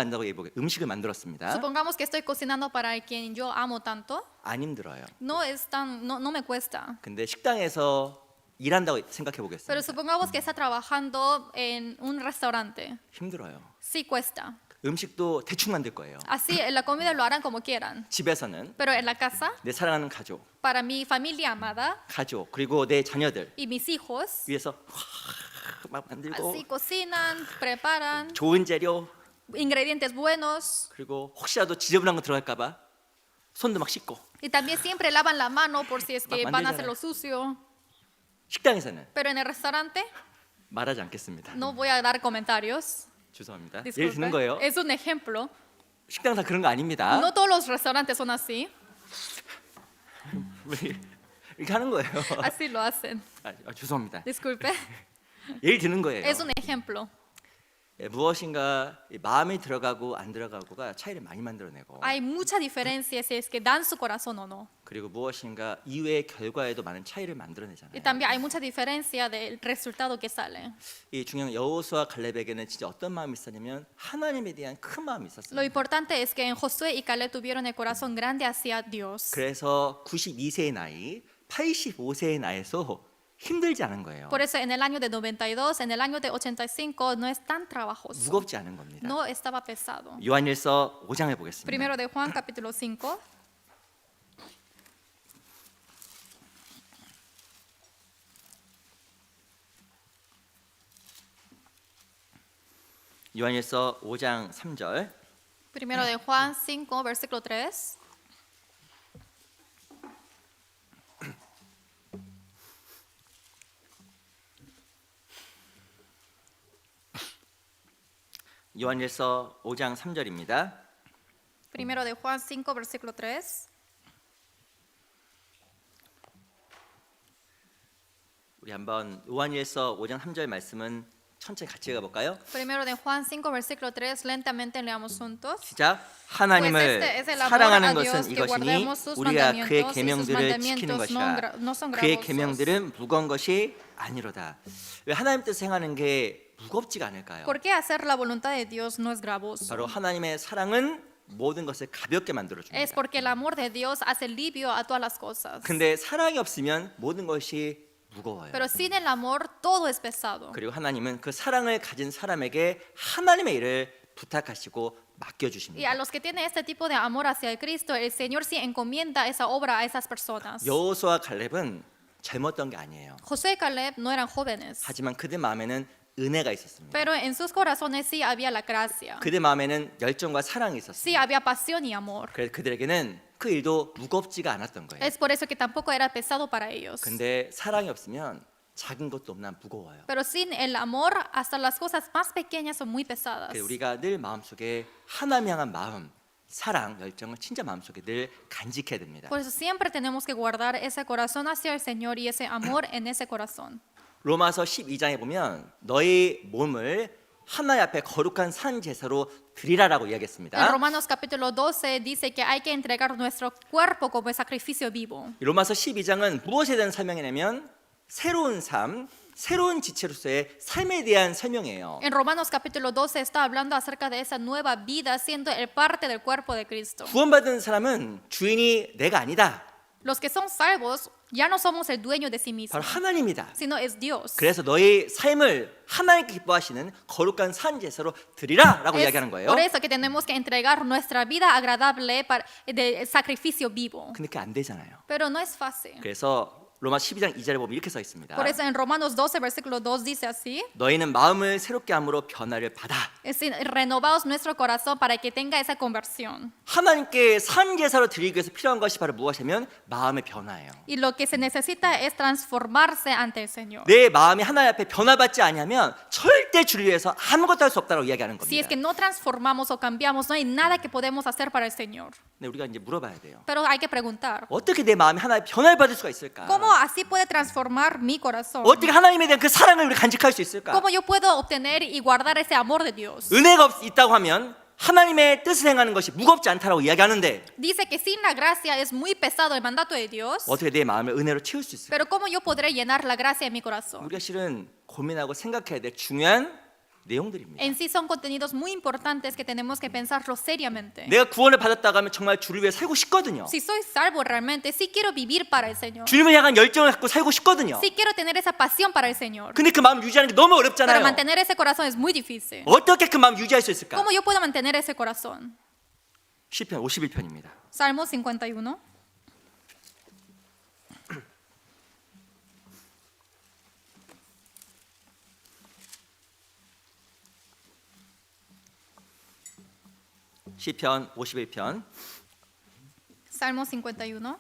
만들었습니다. Supongamos que estoy cocinando para quien yo amo tanto. 안 힘들어요. No me cuesta. 근데 식당에서 일한다고 생각해 Pero 보겠습니다. supongamos que está trabajando en un restaurante. 힘들어요. Sí cuesta. 음식도 대충 만들 거예요. Así la comida lo harán como quieran. 집에서는 Pero en la casa, 내 사랑하는 가족, para mi familia amada 그리고 내 자녀들 y mis hijos, 위해서 막 만들고 así cocinan, preparan 좋은 재료 ingredientes buenos 그리고 혹시라도 지저분한 거 들어갈까봐 손도 막 씻고. y también siempre lavan la mano por si es que 막 van a 만들잖아요. hacerlo sucio. 식당에서는 Pero en el restaurante 말하지 않겠습니다. no voy a dar comentarios. 죄송합니다. 예를 Disculpe. 드는 거예요. Es un ejemplo. 식당 다 그런 거 아닙니다. No todos los restaurantes son así. 이렇게 하는 거예요. Así lo hacen. 죄송합니다. Disculpe. 예를 드는 거예요. Es un ejemplo. 무엇인가 마음이 들어가고 안 들어가고가 차이를 많이 만들어내고 Hay mucha diferencia si es que dan su corazón o no. 그리고 무엇인가 이후의 결과에도 많은 차이를 Y 만들어내잖아요. también hay mucha diferencia del resultado que sale. 이 중요한 여호수아 갈렙에게는 진짜 어떤 마음이 있었냐면 하나님에 대한 큰 마음이 Lo 있었어요. importante es que en Josué y Caleb tuvieron el corazón grande hacia Dios. 그래서 92세의 나이, 85세의 나이에서 힘들지 않은 거예요. Por eso en el año de 92, en el año de 85 no es tan trabajoso. 무겁지 않은 겁니다. No estaba pesado. 요한일서 5장에 보겠습니다. Primero de Juan capítulo 5. 요한일서 5장 3절. Primero de Juan 5, versículo 3. 요한일서 5장 3절입니다. Primero de Juan 5, versículo 3. 우리 한번 요한일서 5장 3절 말씀은 천천히 같이 읽어볼까요? Primero de Juan 5, versículo 3. Lentamente leamos juntos. 시작. 하나님을 Pues este es el amor 사랑하는 a Dios, 것은 que 이것이니 guardemos sus 우리가 그의 mandamientos, y sus 계명들을 지키는 mandamientos 것이라. no son 그의 gravosos. 계명들은 무거운 것이 아니로다. 왜 하나님 뜻을 행하는 게 무겁지가 않을까요? ¿Por qué hacer la voluntad de Dios no es gravoso? 바로 하나님의 사랑은 모든 것을 가볍게 만들어 Es 줍니다. porque el amor de Dios hace alivio a todas las cosas. 근데 사랑이 없으면 모든 것이 무거워요. Pero sin el amor todo es pesado. 그리고 하나님은 그 사랑을 가진 사람에게 하나님의 일을 부탁하시고 맡겨 Y a 주십니다. los que tienen este tipo de amor hacia el Cristo, el Señor sí encomienda esa obra a esas personas. 여호수아와 갈렙은 젊었던 게 아니에요. Josué y Caleb no eran jóvenes, 하지만 그들 마음에는 은혜가 있었습니다. pero en sus corazones sí había la gracia. 그들 마음에는 열정과 사랑이 있었습니다. Sí había pasión y amor. 그래서 그들에게는 그 일도 무겁지가 않았던 거예요. Es por eso que tampoco era pesado para ellos. 근데 사랑이 없으면 작은 것도 없나 무거워요. Pero sin el amor, hasta las cosas más pequeñas son muy pesadas. 그래서 우리가 늘 마음속에 하나님 향한 마음, 사랑, 열정을 진짜 마음속에 늘 간직해야 됩니다. Por eso siempre tenemos que guardar ese corazón hacia el Señor y ese amor en ese corazón. 로마서 12장에 보면 너희 몸을 하나님 앞에 거룩한 산 제사로 드리라라고 En 이야기했습니다. Romanos capítulo 12 dice que hay que entregar nuestro cuerpo como sacrificio vivo. 로마서 12장은 무엇에 대한 설명이냐면 새로운 삶, 새로운 지체로서의 삶에 대한 설명이에요. En Romanos capítulo 12 está hablando acerca de esa nueva vida siendo el parte del cuerpo de Cristo. 구원받은 사람은 주인이 내가 아니다. Los que son salvos ya no somos el dueño de sí mismos, 바로 하나님이다. sino es Dios. 그래서 너희 삶을 하나님께 기뻐하시는 거룩한 산 제사로 드리라라고 Es 이야기하는 거예요. por eso que tenemos que entregar nuestra vida agradable de sacrificio vivo. 근데 그게 안 되잖아요. Pero no es fácil. 그래서 로마 12장 2절에 보면 이렇게 써 있습니다. Por eso en Romanos 12 versículo 2 dice así: 너희는 마음을 새롭게 함으로 변화를 받아. es decir, renovaos nuestro corazón para que tenga esa conversión. 하나님께 산 제사로 드리기 위해서 필요한 것이 바로 무엇이냐면 마음의 변화예요. Y lo que se necesita es transformarse ante el Señor. 내 마음이 하나님 앞에 변화받지 않으면 절대 주를 위해서 아무것도 할 수 없다고 이야기하는 Si es 겁니다. que no transformamos o cambiamos, no hay nada que podemos hacer para el Señor. 근데 우리가 이제 물어봐야 돼요. Pero hay que preguntar, 어떻게 내 마음이 하나님의 변화를 받을 수가 있을까? ¿cómo así puede transformar mi corazón? 어떻게 하나님에 대한 그 사랑을 우리 간직할 수 있을까? ¿Cómo yo puedo obtener y guardar ese amor de Dios? 은혜가 있다고 하면 하나님의 뜻을 행하는 것이 무겁지 않다라고 이야기하는데 Dice que sin la gracia es muy pesado el mandato de Dios, 어떻게 내 마음을 은혜로 채울 수 있을까? pero ¿cómo yo podré llenar la gracia en mi corazón? 우리가 실은 고민하고 생각해야 될 중요한 내용들입니다. En sí son contenidos muy importantes que tenemos que pensarlo seriamente. 내가 구원을 받았다고 하면 정말 주를 위해 살고 싶거든요. Si soy salvo realmente, sí quiero vivir para el Señor. 주님을 향한 열정을 갖고 살고 싶거든요. Sí quiero tener esa pasión para el Señor. 근데 그 마음 유지하는 게 너무 Pero 어렵잖아요. mantener ese corazón es muy difícil. 어떻게 그 마음 유지할 수 있을까? ¿Cómo yo puedo mantener ese corazón? 시편 51편입니다. Salmo 51. 시편 51편 Salmo 51.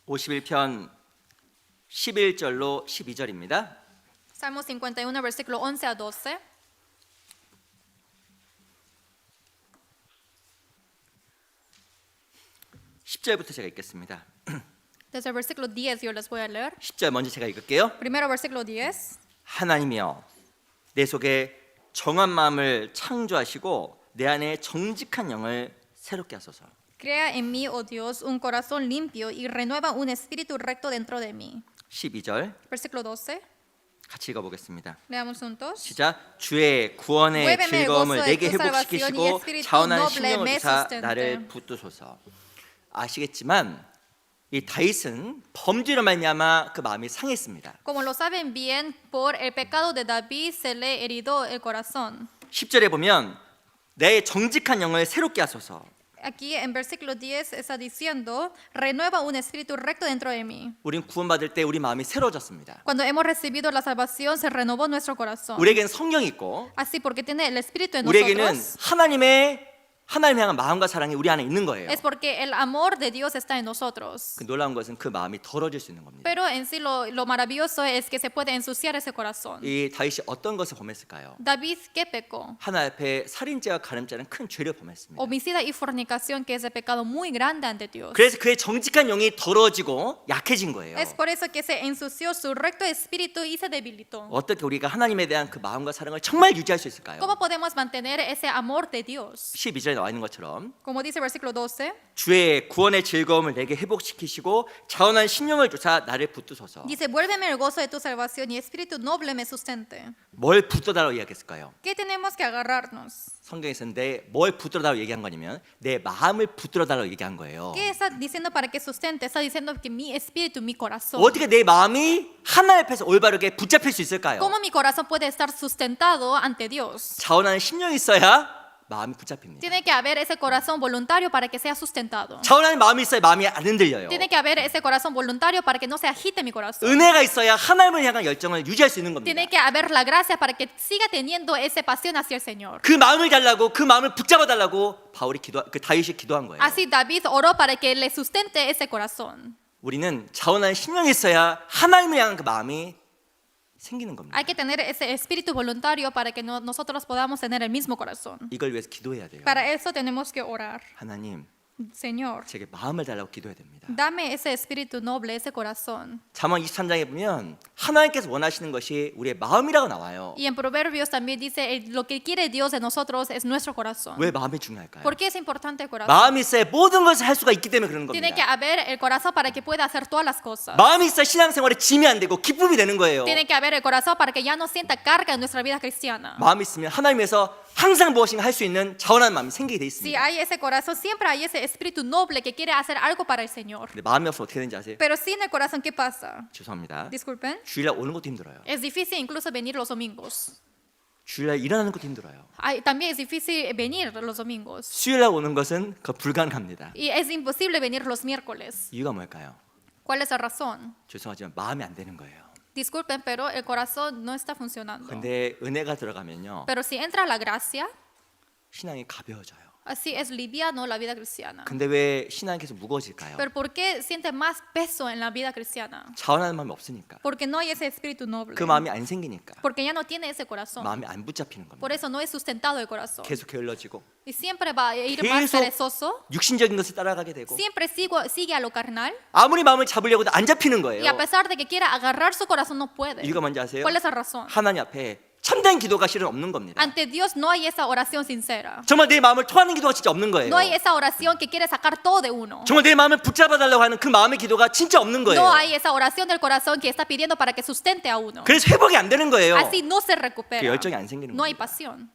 51편 11절로 12절입니다. Salmo 51, versículo 11 a 12. (10절부터) 제가 읽겠습니다. Desde el versículo 10 yo les voy a leer. 10절 먼저 제가 읽을게요. Primero versículo 10. 하나님이여 내 속에 정한 마음을 창조하시고 내 안에 정직한 영을 새롭게 하소서. Crea en mí, oh Dios, un corazón limpio y renueva un espíritu recto dentro de mí. 12절 Versículo 12. 같이 읽어보겠습니다. Leamos juntos. 시작. 주의 구원의 Muéveme el 즐거움을 gozo de 내게 tu salvación y 회복시키시고 espíritu 자원한 noble 심령을 me 주사 sustente. 나를 붙드소서. 아시겠지만 이 다윗은 범죄로 말미암아 그 마음이 상했습니다. Como lo saben bien, por el pecado de David se le heridó el corazón. 10절에 보면 내 정직한 영을 새롭게 하소서. Aquí en versículo 10 está diciendo, renueva un espíritu recto dentro de mí. 우린 구원받을 때 우리 마음이 새로워졌습니다. Cuando hemos recibido la salvación, se renovó nuestro corazón. 우리에게는 성령이 있고 Así porque tiene el espíritu en 우리에게는 nosotros, 하나님 향한 마음과 사랑이 우리 안에 있는 거예요. es porque el amor de Dios está en nosotros. 그 놀라운 것은 그 마음이 더러질 수 있는 겁니다. Pero en sí lo maravilloso es que se puede ensuciar ese corazón. 이 다윗이 어떤 것을 범했을까요? David, ¿qué pecó? 하나님 앞에 살인죄와 가늠죄는 큰 죄를 범했습니다. Homicida y fornicación, que es el pecado muy grande ante Dios. 그래서 그의 정직한 영이 더러워지고 약해진 거예요. Es por eso que se ensució su recto espíritu y se debilitó. 어떻게 우리가 하나님에 대한 그 마음과 사랑을 정말 유지할 수 있을까요? ¿Cómo podemos mantener ese amor de Dios? 12절에 나와 있는 것처럼 Como dice el versículo 12, 주의 구원의 즐거움을 내게 회복시키시고 자원한 신령을 주사 나를 붙드소서. dice, vuélveme el gozo de tu salvación y espíritu noble me sustente. 뭘 붙들다라고 이야기했을까요? ¿Qué tenemos que agarrarnos? 성경에서는 뭘 붙들다라고 얘기한 거냐면 내 마음을 붙들다라고 얘기한 거예요. ¿Qué está diciendo para que sustente? Está diciendo que mi espíritu, mi corazón. 어떻게 내 마음이 하나님 앞에서 올바르게 붙잡힐 수 있을까요? ¿Cómo mi corazón puede estar sustentado ante Dios? 자원하는 심령이 있어야 마음이 붙잡힙니다. Tiene que haber ese corazón voluntario para que sea sustentado. 자원하는 마음이 있어야 마음이 안 흔들려요. Tiene que haber ese corazón voluntario para que no se agite mi corazón. 은혜가 있어야 하나님을 향한 열정을 유지할 수 있는 겁니다. Tiene que haber la gracia para que siga teniendo esa pasión hacia el Señor. 그 마음을 달라고 그 마음을 붙잡아 달라고 다윗이 기도한 거예요. Así David oró para que le sustente ese corazón. 우리는 자원하는 심령이 있어야 하나님을 향한 그 마음이 생기는 겁니다. Hay que tener ese espíritu voluntario para que nosotros podamos tener el mismo corazón. 이걸 위해서 기도해야 돼요. Para eso tenemos que orar. 하나님, Señor, 제게 마음을 달라고 기도해야 됩니다. dame ese espíritu noble, ese corazón. 잠언 23장에 보면 하나님께서 원하시는 것이 우리의 마음이라고 나와요. Y en Proverbios también dice, lo que quiere Dios de nosotros es nuestro corazón. 왜 마음이 중요할까요? ¿Por qué es importante el corazón? 마음이 있어야 모든 것을 할 수가 있기 때문에 그런 Tiene que 겁니다. haber el corazón para que pueda hacer todas las cosas. 마음이 있어야 신앙생활에 짐이 안 되고 기쁨이 되는 거예요. Tiene que haber el corazón para que ya no sienta carga en nuestra vida cristiana. 마음이 있으면 하나님에서 항상 무엇인가 할 수 있는 자원하는 마음이 생기게 돼 Si 있습니다. hay ese corazón, siempre hay ese espíritu noble que quiere hacer algo para el Señor. 근데 마음이 없으면 어떻게 되는지 아세요? Pero sin el corazón, ¿qué pasa? 죄송합니다. Disculpen. 주일날 오는 것도 힘들어요. Es difícil incluso venir los domingos. 주일날 일어나는 것도 힘들어요. También es difícil venir los domingos. 수요일날 오는 것은 불가능합니다. Y es imposible venir los miércoles. 이유가 뭘까요? ¿Cuál es la razón? 죄송하지만 마음이 안 되는 거예요. Disculpen, pero el corazón no está funcionando. 근데 은혜가 들어가면요, Pero si entra la gracia, 신앙이 가벼워져요. así es liviano la vida cristiana. 근데 왜 신앙이 계속 무거워질까요? Pero ¿por qué siente más peso en la vida cristiana? 자원하는 마음이 없으니까. Porque no hay ese espíritu noble. 그 마음이 안 생기니까. Porque ya no tiene ese corazón. 마음이 안 붙잡히는 겁니다. Por eso no es sustentado el corazón. 계속 게을러지고 Y siempre va a ir más 계속 perezoso. 육신적인 것을 따라가게 되고 Siempre sigue a lo carnal. 아무리 마음을 잡으려고도 안 잡히는 Y 거예요. a pesar de que quiera agarrar su corazón, no puede. 이유가 뭔지 아세요? ¿Cuál es la razón? 하나님 앞에 참된 기도가 실은 없는 겁니다. Ante Dios no hay esa oración sincera. 정말 내 마음을 토하는 기도가 진짜 없는 거예요. No hay esa oración que quiere sacar todo de uno. 정말 내 마음을 붙잡아 달라고 하는 그 마음의 기도가 진짜 없는 거예요. No hay esa oración del corazón que está pidiendo para que sustente a uno. 그래서 회복이 안 되는 거예요. Así no se 그 recupera. 열정이 안 생기는 No hay 겁니다. pasión.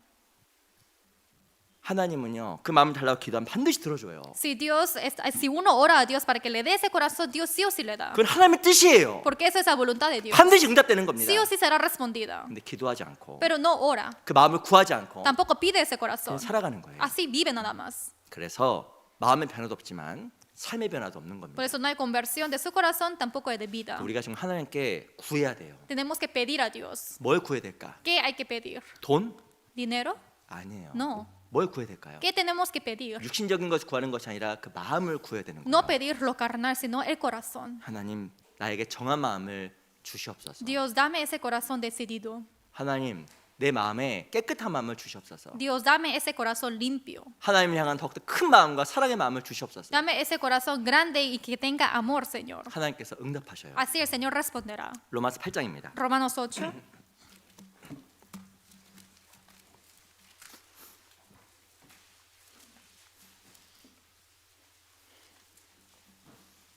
하나님은요, 그 마음을 달라고 기도하면 반드시 들어줘요. Si uno ora a Dios para que le dé ese corazón, Dios sí o sí le da. 그건 하나님의 뜻이에요. Porque esa es la voluntad de Dios. 반드시 응답되는 겁니다. Sí o sí será respondida. 근데 기도하지 않고 Pero no ora. 그 마음을 구하지 않고 Tampoco pide ese 그냥 corazón. 살아가는 거예요. Así vive nada más. 그래서 마음의 변화도 없지만 삶의 변화도 없는 Por 겁니다. eso no hay conversión de su corazón, tampoco hay de vida. 우리가 지금 하나님께 구해야 돼요. Tenemos que pedir a Dios. 뭘 구해야 될까? ¿Qué hay que pedir? 돈? ¿Dinero? 아니에요. No. 뭘 구해야 될까요? ¿Qué tenemos que pedir? 육신적인 것을 구하는 것이 아니라 그 마음을 구해야 되는 거예요. No pedir lo carnal, sino el corazón. 하나님, 나에게 정한 마음을 주시옵소서. Dios, dame ese corazón decidido. 하나님, 내 마음에 깨끗한 마음을 주시옵소서. Dios, dame ese corazón limpio. 하나님을 향한 더욱더 큰 마음과 사랑의 마음을 주시옵소서. Dame ese corazón grande y que tenga amor, Señor. 하나님께서 응답하셔요. Así el Señor responderá. 로마서 8장입니다. Romanos 8.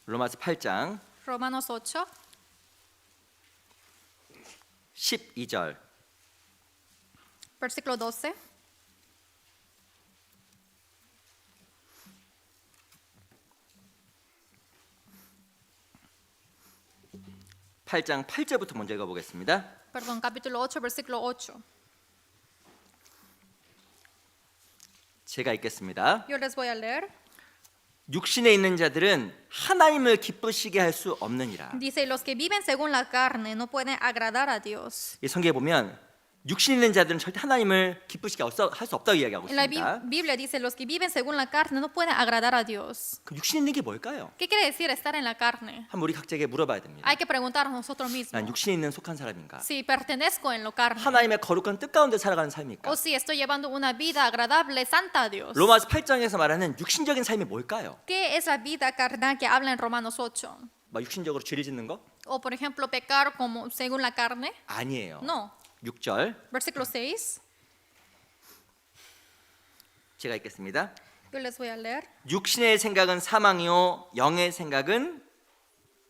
로마서 8장 Romanos 8, 12절. versículo 12. 팔장 8절부터 먼저 읽어보겠습니다. Perdón, capítulo 8, versículo 8. 제가 읽겠습니다. Yo les voy a leer. 육신에 있는 자들은 하나님을 기쁘시게 할 수 없느니라. Dice, los que viven según la carne no pueden agradar a Dios. 이 성경에 보면 육신에 있는 자들은 절대 하나님을 기쁘시게 할 수 없다고 이야기하고 En la 있습니다. Biblia dice, los que viven según la carne no pueden agradar a Dios. 그 육신에 있는 게 뭘까요? ¿Qué quiere decir estar en la carne? 한번 우리 각자에게 물어봐야 됩니다. Hay que preguntar a nosotros 난 mismos 육신에 있는 속한 사람인가? si pertenezco en lo carne 하나님의 거룩한 뜻 가운데 살아가는 삶입니까? o si estoy llevando una vida agradable, santa a Dios. 로마서 8장에서 말하는 육신적인 삶이 뭘까요? ¿Qué es la vida carnal que habla en Romanos 8? 막 육신적으로 죄를 짓는 거? O por ejemplo, pecar como según la carne. 아니에요. No. 6절 Versículo 6. 제가 읽겠습니다. Yo les voy a leer. 육신의 생각은 사망이요 영의 생각은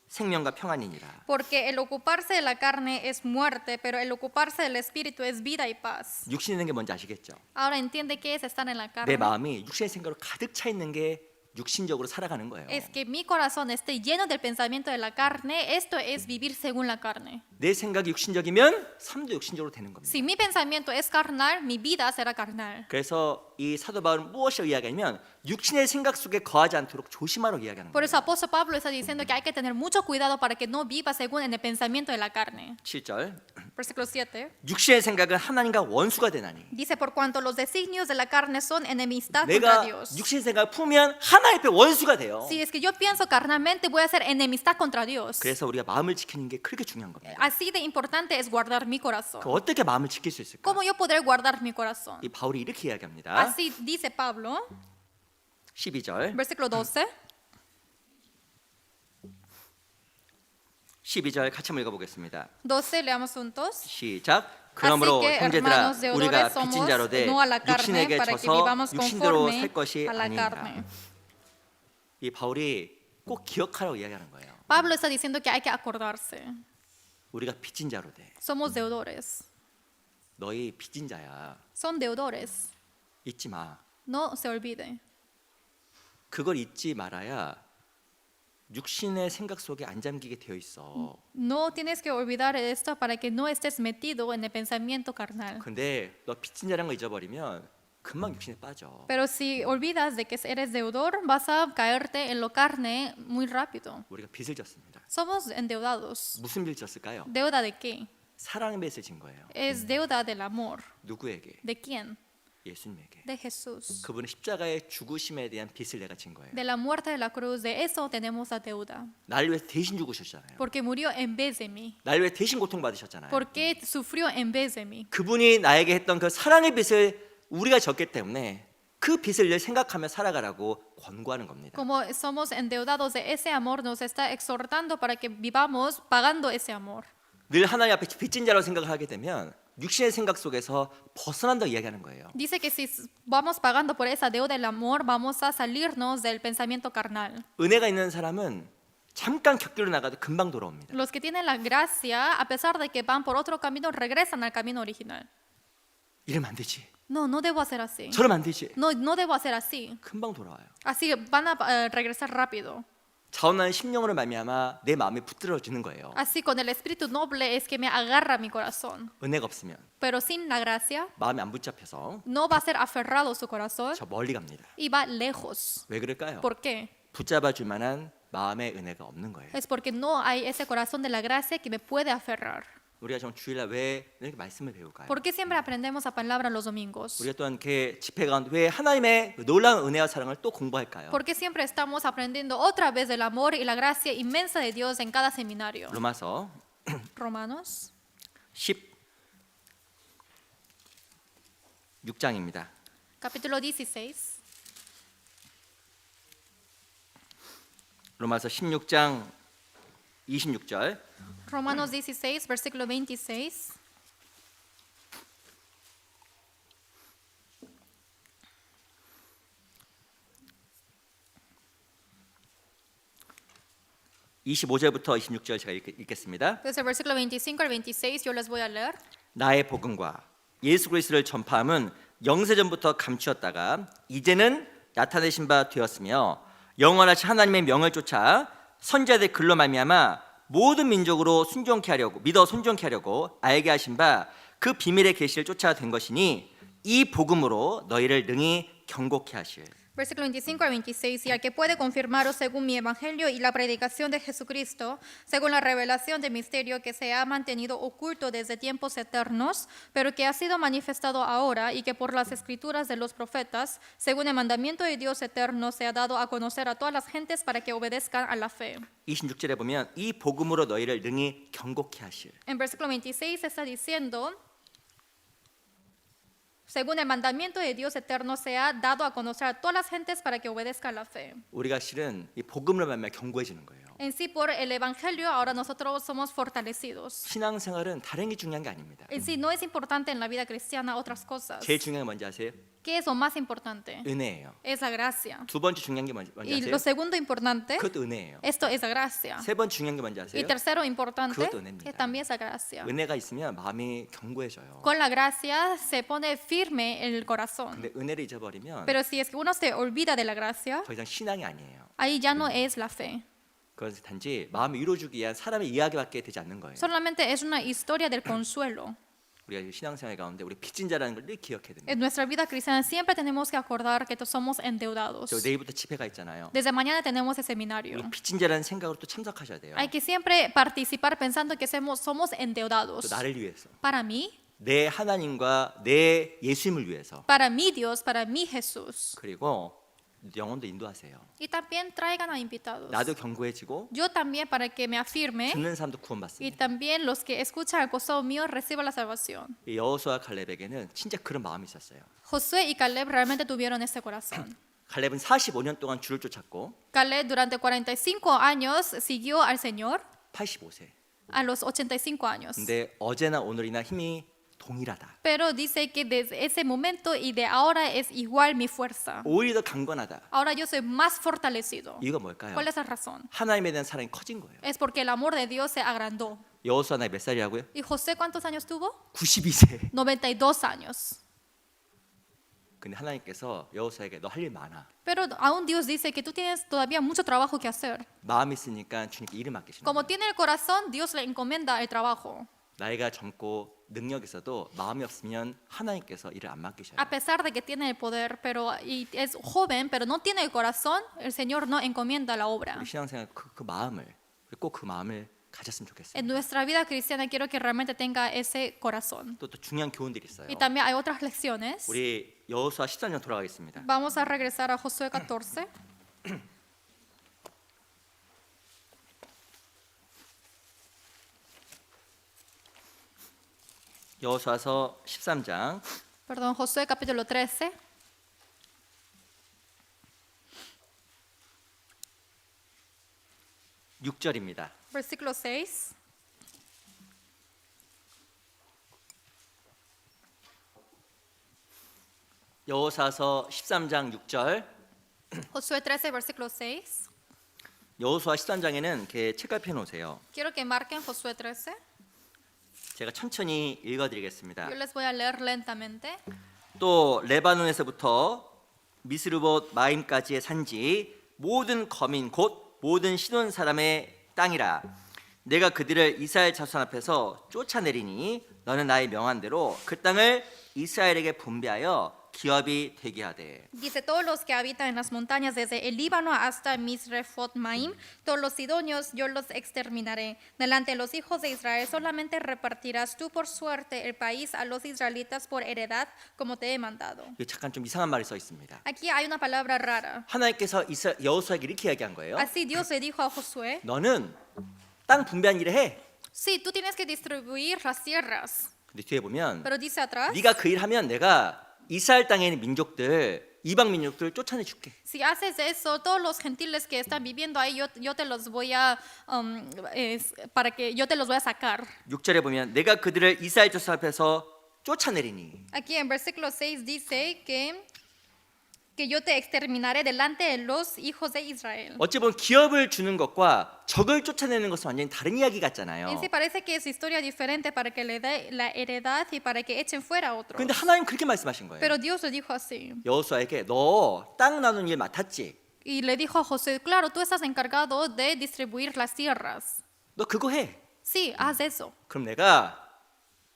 생명과 평안이니라. Porque el ocuparse de la carne es muerte, pero el ocuparse del espíritu es vida y paz. 육신에 있는 게 뭔지 아시겠죠? Ahora entiende qué es estar en la 내 carne. 마음이 육신의 생각으로 가득 차 있는 게 육신적으로 살아가는 거예요. Es que mi corazón esté lleno del pensamiento de la carne. Esto es vivir según la carne. 내 생각이 육신적이면 삶도 육신적으로 되는 겁니다. Si mi pensamiento es carnal, mi vida será carnal. 그래서 이 사도 바울은 무엇을 이야기하냐면 육신의 생각 속에 거하지 않도록 조심하라고 이야기하는 Por 거예요. eso apóstol Pablo está diciendo que hay que tener mucho cuidado para que no viva según en el pensamiento de la carne. 7절 Versículo 7. 육신의 생각은 하나님과 원수가 되나니 Dice, por cuanto los designios de la carne son enemistad contra 내가 Dios. 육신의 생각을 품으면 하나님 앞에 원수가 돼요. Si es que yo pienso carnalmente, voy a hacer enemistad contra Dios. 그래서 우리가 마음을 지키는 게 그렇게 중요한 겁니다. Así de importante es guardar mi corazón. 그 어떻게 마음을 지킬 수 있을까? ¿Cómo yo podré guardar mi corazón? 이 바울이 이렇게 이야기합니다. Así dice Pablo, 12절. versículo 12. 12절 같이 한번 읽어보겠습니다. 12, leamos juntos. 시작. 그러므로 Así que, 형제들아 hermanos deudores, 우리가 somos 빚진 자로 돼 no a la carne, 육신에게 para que 져서 vivamos 육신대로 conforme 살 것이 a la 아니니라. carne. 이 바울이 꼭 기억하라고 이야기하는 거예요. Pablo está diciendo que hay que acordarse. 우리가 빚진 자로 돼. Somos deudores. 너희 빚진 자야. Son deudores. 잊지 마. No se olvide. 그걸 잊지 말아야 육신의 생각 속에 안 잠기게 되어 있어. No tienes que olvidar esto para que no estés metido en el pensamiento carnal. 근데 너 빚진 자라는 거 잊어버리면 금방 육신에 빠져. Pero si olvidas de que eres deudor, vas a caerte en lo carne muy rápido. 우리가 빚을 졌습니다. Somos endeudados. 무슨 빚을 졌을까요? ¿Deuda de qué? 사랑의 빚을 진 거예요. Es deuda del amor. 누구에게? ¿De quién? 예수님에게. De Jesús. 그분의 십자가의 죽으심에 대한 빚을 내가 진 거예요. De la muerte de la cruz, de eso tenemos la deuda. 날 위해서 대신 죽으셨잖아요. Porque murió en vez de mí. 날 위해 대신 고통받으셨잖아요. Porque sufrió en vez de mí. 그분이 나에게 했던 그 사랑의 빚을 우리가 졌기 때문에 그 빚을 늘 생각하며 살아가라고 권고하는 겁니다. Como somos endeudados de ese amor, nos está exhortando para que vivamos pagando ese amor. 늘 하나님 앞에 빚진 자라고 생각을 하게 되면 육신의 생각 속에서 벗어난다고 이야기하는 거예요. Dice que si vamos pagando por esa deuda del amor, vamos a salirnos del pensamiento carnal. 은혜가 있는 사람은 잠깐 곁길로 나가도 금방 돌아옵니다. Los que tienen la gracia, a pesar de que van por otro camino, regresan al camino original. 이러면 안 되지. No, no debo hacer así. 저러면 안 되지. No, no debo hacer así. 금방 돌아와요. Así van a regresar rápido. 자원하는 심령으로 말미암아 내 마음이 붙들어지는 거예요. Así con el espíritu noble es que me agarra mi corazón. 은혜가 없으면 Pero sin la gracia, 마음이 안 붙잡혀서 no va a ser aferrado su corazón 저 멀리 갑니다. y va lejos. 왜 그럴까요? ¿Por qué? 붙잡아 줄 만한 마음의 은혜가 없는 거예요. Es porque no hay ese corazón de la gracia que me puede aferrar. 우리가 정 주일날 왜 이렇게 말씀을 배울까요? ¿Por qué siempre aprendemos la palabra los domingos? 우리가 또한 이렇게 집회 가운데 왜 하나님의 놀라운 은혜와 사랑을 또 공부할까요? ¿Por qué siempre estamos aprendiendo otra vez del amor y la gracia inmensa de Dios en cada seminario? 로마서 Romanos 16장입니다. capítulo 16. 로마서 16장 26절. Romanos 16, versículo 26. (25절부터 26절) 제가 읽겠습니다. Desde el versículo 25 al 26 yo les voy a leer. 나의 복음과 예수 그리스도를 전파함은 영세전부터 감추었다가 이제는 나타내신 바 되었으며 영원하신 하나님의 명을 쫓아 선지자들 글로 말미암아 모든 민족으로 순종케 하려고 믿어 순종케 하려고 알게 하신 바 그 비밀의 계시를 쫓아 된 것이니 이 복음으로 너희를 능히 경고케 하실. Versículo 25 al 26, y al que puede confirmaros según mi evangelio y la predicación de Jesucristo, según la revelación del misterio que se ha mantenido oculto desde tiempos eternos, pero que ha sido manifestado ahora y que por las escrituras de los profetas, según el mandamiento de Dios eterno, se ha dado a conocer a todas las gentes para que obedezcan a la fe. 26절에 보면 이 복음으로 너희를 능히 경고케 하실. En versículo 26 está diciendo, según el mandamiento de Dios eterno, se ha dado a conocer a todas las gentes para que obedezcan la fe. 우리가 실은 이 복음을 말미암아 경고해지는 거예요. En sí, por el evangelio, ahora nosotros somos fortalecidos. 신앙생활은 다른 게 중요한 게 아닙니다. En sí, no es importante en la vida cristiana otras cosas. 제일 중요한 게 뭔지 아세요? ¿Qué es lo más importante? 은혜예요. Es la gracia. 두 번째 중요한 게 뭔지 Y 아세요? lo segundo importante, 그것도 은혜예요. esto es la gracia. 세 번 중요한 게 뭔지 Y 아세요? tercero importante, 그것도 은혜입니다. que también es la gracia. 은혜가 있으면 마음이 견고해져요. Con la gracia se pone firme el corazón. 근데 은혜를 잊어버리면 Pero si es que uno se olvida de la gracia, 더 이상 신앙이 아니에요. ahí ya no es la fe. 그건 단지 마음을 이루어주기 위한 사람의 이야기밖에 되지 않는 거예요. Solamente es una historia del consuelo. 우리가 신앙생활 가운데 우리 빚진 자라는 걸 늘 기억해야 됩니다. En nuestra vida cristiana siempre tenemos que acordar que somos endeudados. 저 내일부터 집회가 있잖아요. Desde mañana tenemos el seminario. 우리 빚진 자라는 생각으로 또 참석하셔야 돼요. Hay que siempre participar pensando que somos endeudados. 또 나를 위해서, Para mí, 내 하나님과 내 예수님을 위해서, para mi Dios, para mi Jesús. 그리고 영혼도 인도하세요. Y también traigan a invitados. 나도 견고해지고 Yo también para que me afirme 듣는 사람도 y 구원받습니다. también los que escuchan al costado mío reciban la salvación. 이 여호수아 갈렙에게는 진짜 그런 마음이 있었어요. Josué y Caleb realmente tuvieron ese corazón. 갈렙은 45년 동안 주를 쫓았고 Caleb durante 45 años siguió al Señor 85세. a los 85 años. 근데 어제나 오늘이나 힘이 동일하다. Pero dice que desde ese momento y de ahora es igual mi fuerza. 오히려 더 강건하다. Ahora yo soy más fortalecido. 이유가 뭘까요? ¿Cuál es la razón? 하나님에 대한 사랑이 커진 거예요. Es porque el amor de Dios se agrandó. 여호수아 나이 몇 살이라고요? ¿Y José cuántos años tuvo? 92세. 92 años. 근데 하나님께서 여호수아에게 너 할 일 많아. Pero aún Dios dice que tú tienes todavía mucho trabajo que hacer. 마음이 있으니까 주님께 일을 맡기시는 Como 거예요. tiene el corazón, Dios le encomienda el trabajo. 나이가 젊고 능력이 있어도 마음이 없으면 하나님께서 일을 안 맡기셔요. A pesar de que tiene el poder, y es joven, pero no tiene el corazón, el Señor no encomienda la obra. 우리 신앙생활 그 마음을 꼭 그 마음을 가졌으면 좋겠어요. En nuestra vida cristiana quiero que realmente tenga ese corazón. 또 중요한 교훈들이 있어요. Y también hay otras lecciones. 우리 여호수아 13년 돌아가겠습니다. Vamos a regresar a Josué 14. 여호수아서 13장 Perdón, Josué capítulo 13. 육절입니다. Versículo 6. 여호수아서 13장 6절. Josué 13, versículo 6. 여호수아 13장에는 이렇게 책갈피 놓으세요. Quiero que marquen Josué 13. 제가 천천히 읽어드리겠습니다. Yo les voy a leer lentamente. 또 레바논에서부터 미스르봇 마임까지의 산지 모든 거민 곧 모든 시돈 사람의 땅이라. 내가 그들을 이스라엘 자손 앞에서 쫓아내리니 너는 나의 명한 대로 그 땅을 이스라엘에게 분배하여 기업이 되게 하되. Dice, todos los que habitan en las montañas desde el Líbano hasta Misrefot Maim, todos los sidonios yo los exterminaré. Delante de los hijos de Israel solamente repartirás tú por suerte el país a los israelitas por heredad, como te he mandado. 이게 잠깐 좀 이상한 말이 써 있습니다. Aquí hay una palabra rara. 하나님께서 여호수아에게 이렇게 이야기한 거예요. Así Dios le dijo a Josué, 너는 땅 분배한 일을 해. sí, tú tienes que distribuir las tierras. 근데 뒤에 보면 Pero dice atrás, 네가 그 일 하면 내가 이스라엘 땅에 있는 민족들 이방 민족들 쫓아내 줄게. si haces eso, todos los gentiles que están viviendo ahí, yo te los voy a, para que yo te los voy a sacar. 6절에 보면 내가 그들을 이스라엘 자손 앞에서 쫓아내리니. Aquí en versículo 6 dice que yo te exterminaré delante de los hijos de Israel. 어찌 보면 기업을 주는 것과 적을 쫓아내는 것은 완전히 다른 이야기 같잖아요. En sí parece que es historia diferente para que le dé la heredad y para que echen fuera a otros. 그런데 하나님 그렇게 말씀하신 거예요. Pero Dios le dijo así. 여호수아에게 너 땅 나누는 일 맡았지? Y le dijo a José, claro, tú estás encargado de distribuir las tierras. 너 그거 해. Sí, haz eso. 그럼 내가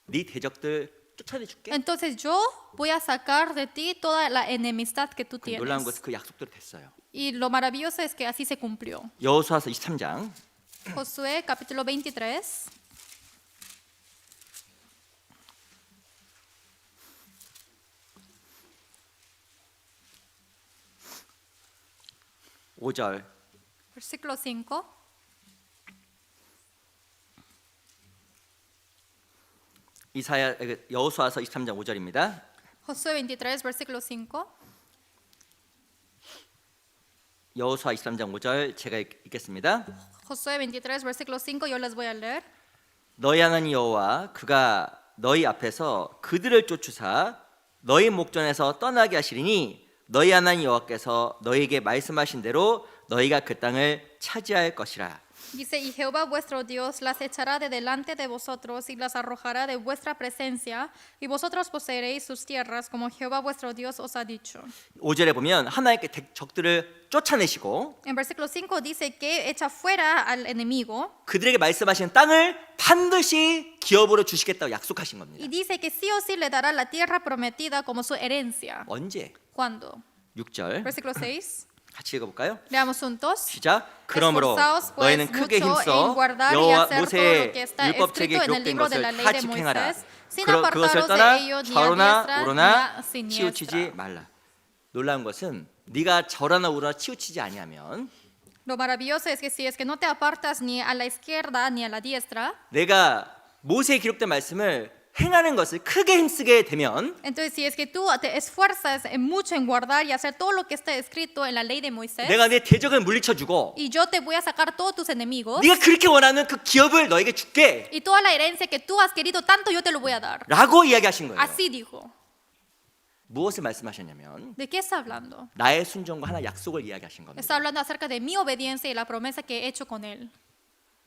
네 대적들 쫓아내 줄게. Entonces yo voy a sacar de ti toda la enemistad que tú tienes. 놀라운 것은 그 약속대로 됐어요. Y lo maravilloso es que así se cumplió. 여호수아서 23장 Josué capítulo 23. 오절 Versículo 5. 여호수아서 23장 5절입니다. Josué 23, versículo 5. 여호수아 23장 5절 제가 읽겠습니다. Josué 23, versículo 5, yo les voy a leer. 너희 하나님 여호와 그가 너희 앞에서 그들을 쫓으사 너희 목전에서 떠나게 하시리니 너희 하나님 여호와께서 너희에게 말씀하신 대로 너희가 그 땅을 차지할 것이라. Dice, y Jehová vuestro Dios las echará de delante de vosotros y las arrojará de vuestra presencia, y vosotros poseeréis sus tierras como Jehová vuestro Dios os ha dicho. 5절에 보면 하나님께 적들을 쫓아내시고 En versículo 5 dice que echa fuera al enemigo 그들에게 말씀하신 땅을 반드시 기업으로 주시겠다고 약속하신 겁니다. y dice que sí o sí le dará la tierra prometida como su herencia. 언제? ¿Cuándo? 6절 Versículo 6. 같이 읽어볼까요? Leamos juntos. 시작. 그러므로 Esforzaos, pues, 너희는 크게 mucho 힘써 en guardar y 여호와 hacer todo lo que 모세의 está 율법책에 escrito en el 기록된 libro de la 것을 ley 다 de 집행하라. Moisés, sin 그것을 apartaros 떠나 de ello ni a 좌로나 diestra ni 우로나 a siniestra. 치우치지 말라. 놀라운 것은 네가 좌로나 우로나 치우치지 아니하면 Lo maravilloso es que si es que no te apartas ni a la izquierda ni a la diestra, 내가 모세에 기록된 말씀을 행하는 것을 크게 힘쓰게 되면 entonces si es que tú te esfuerzas mucho en guardar y hacer todo lo que está escrito en la ley de Moisés, 내가 내 대적을 물리쳐주고 y yo te voy a sacar todos tus enemigos, 네가 그렇게 원하는 그 기업을 너에게 줄게 y toda la herencia que tú has querido tanto, yo te lo voy a dar. 라고 이야기하신 거예요. Así dijo. 무엇을 말씀하셨냐면 ¿De qué está hablando? 나의 순종과 하나 약속을 이야기하신 겁니다. Está hablando acerca de mi obediencia y la promesa que he hecho con él.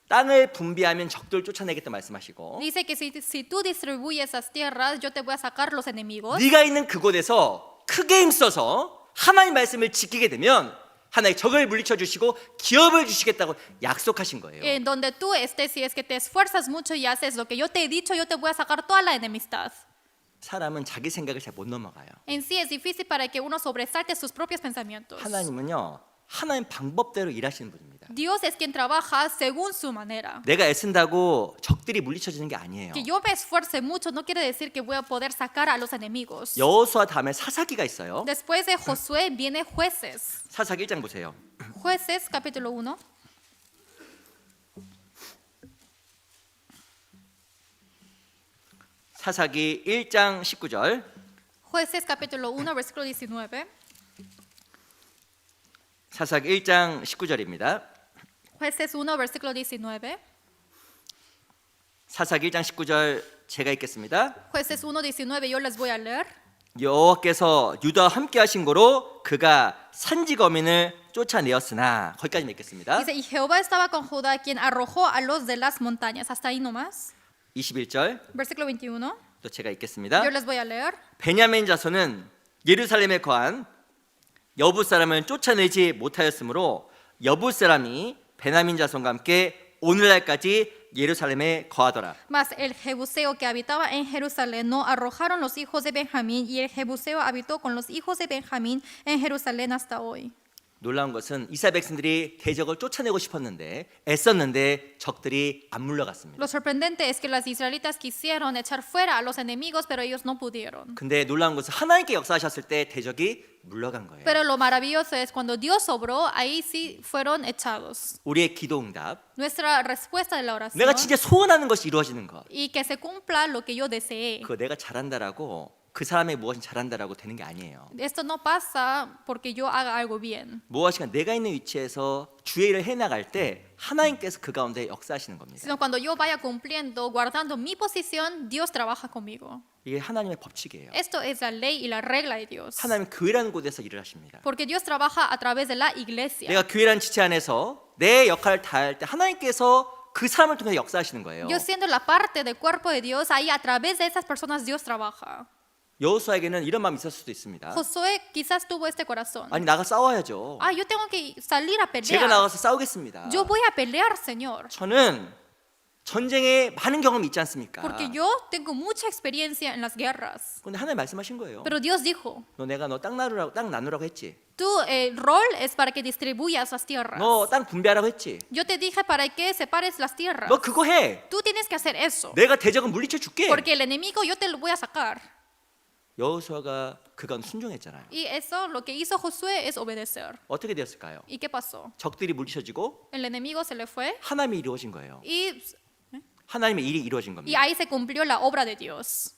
땅을 분비하면 적들을 쫓아내겠다 말씀하시고 Dice que si tú distribuyes esas tierras, yo te voy a sacar los enemigos. 네가 있는 그곳에서 크게 힘써서 하나님 말씀을 지키게 되면 하나의 적을 물리쳐 주시고 기업을 주시겠다고 약속하신 거예요. En donde tú estés, si es que te esfuerzas mucho y haces lo que yo te he dicho, yo te voy a sacar toda la enemistad. 사람은 자기 생각을 잘 못 넘어가요. En sí es difícil para que uno sobresalte sus propios pensamientos. 하나님은요 하나님 방법대로 일하시는 분입니다. Dios es quien trabaja según su manera. 내가 애쓴다고 적들이 물리쳐지는 게 아니에요. Que yo me esfuerce mucho no quiere decir que voy a poder sacar a los enemigos. 여호수아 다음에 사사기가 있어요. Después de Josué viene Jueces. 사사기 1장 보세요. Jueces capítulo 1. 사사기 1장 19절. Jueces capítulo 1 versículo 19. 사사기 1장 19절입니다. Jueces 1 versículo 19. 사사기 1장 19절 제가 읽겠습니다. Jueces 1 19 yo les voy a leer. 여호와께서 유다와 함께 하신 거로 그가 산지거민을 쫓아내었으나 거기까지 읽겠습니다. Dice, y Jehová estaba con Judá, quien arrojó a los de las montañas. Hasta ahí nomás. 21절 Versículo 21. 또 제가 읽겠습니다. Yo les voy a leer. 베냐민 자손은 예루살렘에 거한 여부 사람을 쫓아내지 못하였으므로 여부 사람이 베냐민 자손과 함께 오늘날까지 예루살렘에 거하더라. Mas el jebuseo que habitaba en Jerusalén no arrojaron los hijos de Benjamín, y el jebuseo habitó con los hijos de Benjamín en Jerusalén hasta hoy. 놀라운 것은 이스라엘 백성들이 대적을 쫓아내고 싶었는데 애썼는데 적들이 안 물러갔습니다. Lo sorprendente es que los israelitas quisieron echar fuera a los enemigos, pero ellos no pudieron. 근데 놀라운 것은 하나님께 역사하셨을 때 대적이 물러간 거예요. Pero lo maravilloso es cuando Dios obró, ahí sí fueron echados. 우리의 기도 응답, Nuestra respuesta de la oración 내가 진짜 소원하는 것이 이루어지는 것, y que se cumpla lo que yo deseé. 그거 내가 잘한다라고 그 사람의 무엇이 잘한다라고 되는 게 아니에요. Esto no pasa porque yo haga algo bien, 무엇인가 내가 있는 위치에서 주의 일을 해나갈 때 하나님께서 그 가운데 역사하시는 겁니다. sino cuando yo vaya cumpliendo, guardando mi posición, Dios trabaja conmigo. 이게 하나님의 법칙이에요. Esto es la ley y la regla de Dios. 하나님 교회라는 곳에서 일을 하십니다. Porque Dios trabaja a través de la iglesia. 내가 교회라는 지체 안에서 내 역할을 다할 때 하나님께서 그 사람을 통해서 역사하시는 거예요. Yo siendo la parte del cuerpo de Dios, ahí a través de esas personas Dios trabaja. 여호수아에게는 이런 마음이 있을 수도 있습니다. Josué quizás tuvo este corazón. 아니 나가 싸워야죠. Yo tengo que salir a 제가 pelear. 나가서 싸우겠습니다. Yo voy a pelear, Señor. 저는 전쟁에 많은 경험이 있지 않습니까? Porque yo tengo mucha experiencia en las guerras. 근데 하나님 말씀하신 거예요. Pero Dios dijo, 내가 너 땅 나누라고 했지. tu rol es para que distribuyas las tierras. 너 땅 분배하라고 했지. Yo te dije para que separes las tierras. 너 그거 해. Tú tienes que hacer eso. 내가 대적은 물리쳐 줄게. Porque el enemigo yo te lo voy a sacar. 여호수아가 그건 순종했잖아요. Y eso, lo que hizo Josué es obedecer. 어떻게 되었을까요? ¿Y qué pasó? 적들이 물리쳐지고 El enemigo se le fue 하나님이 이루어진 거예요. y 하나님의 일이 이루어진 y 겁니다. ahí se cumplió la obra de Dios.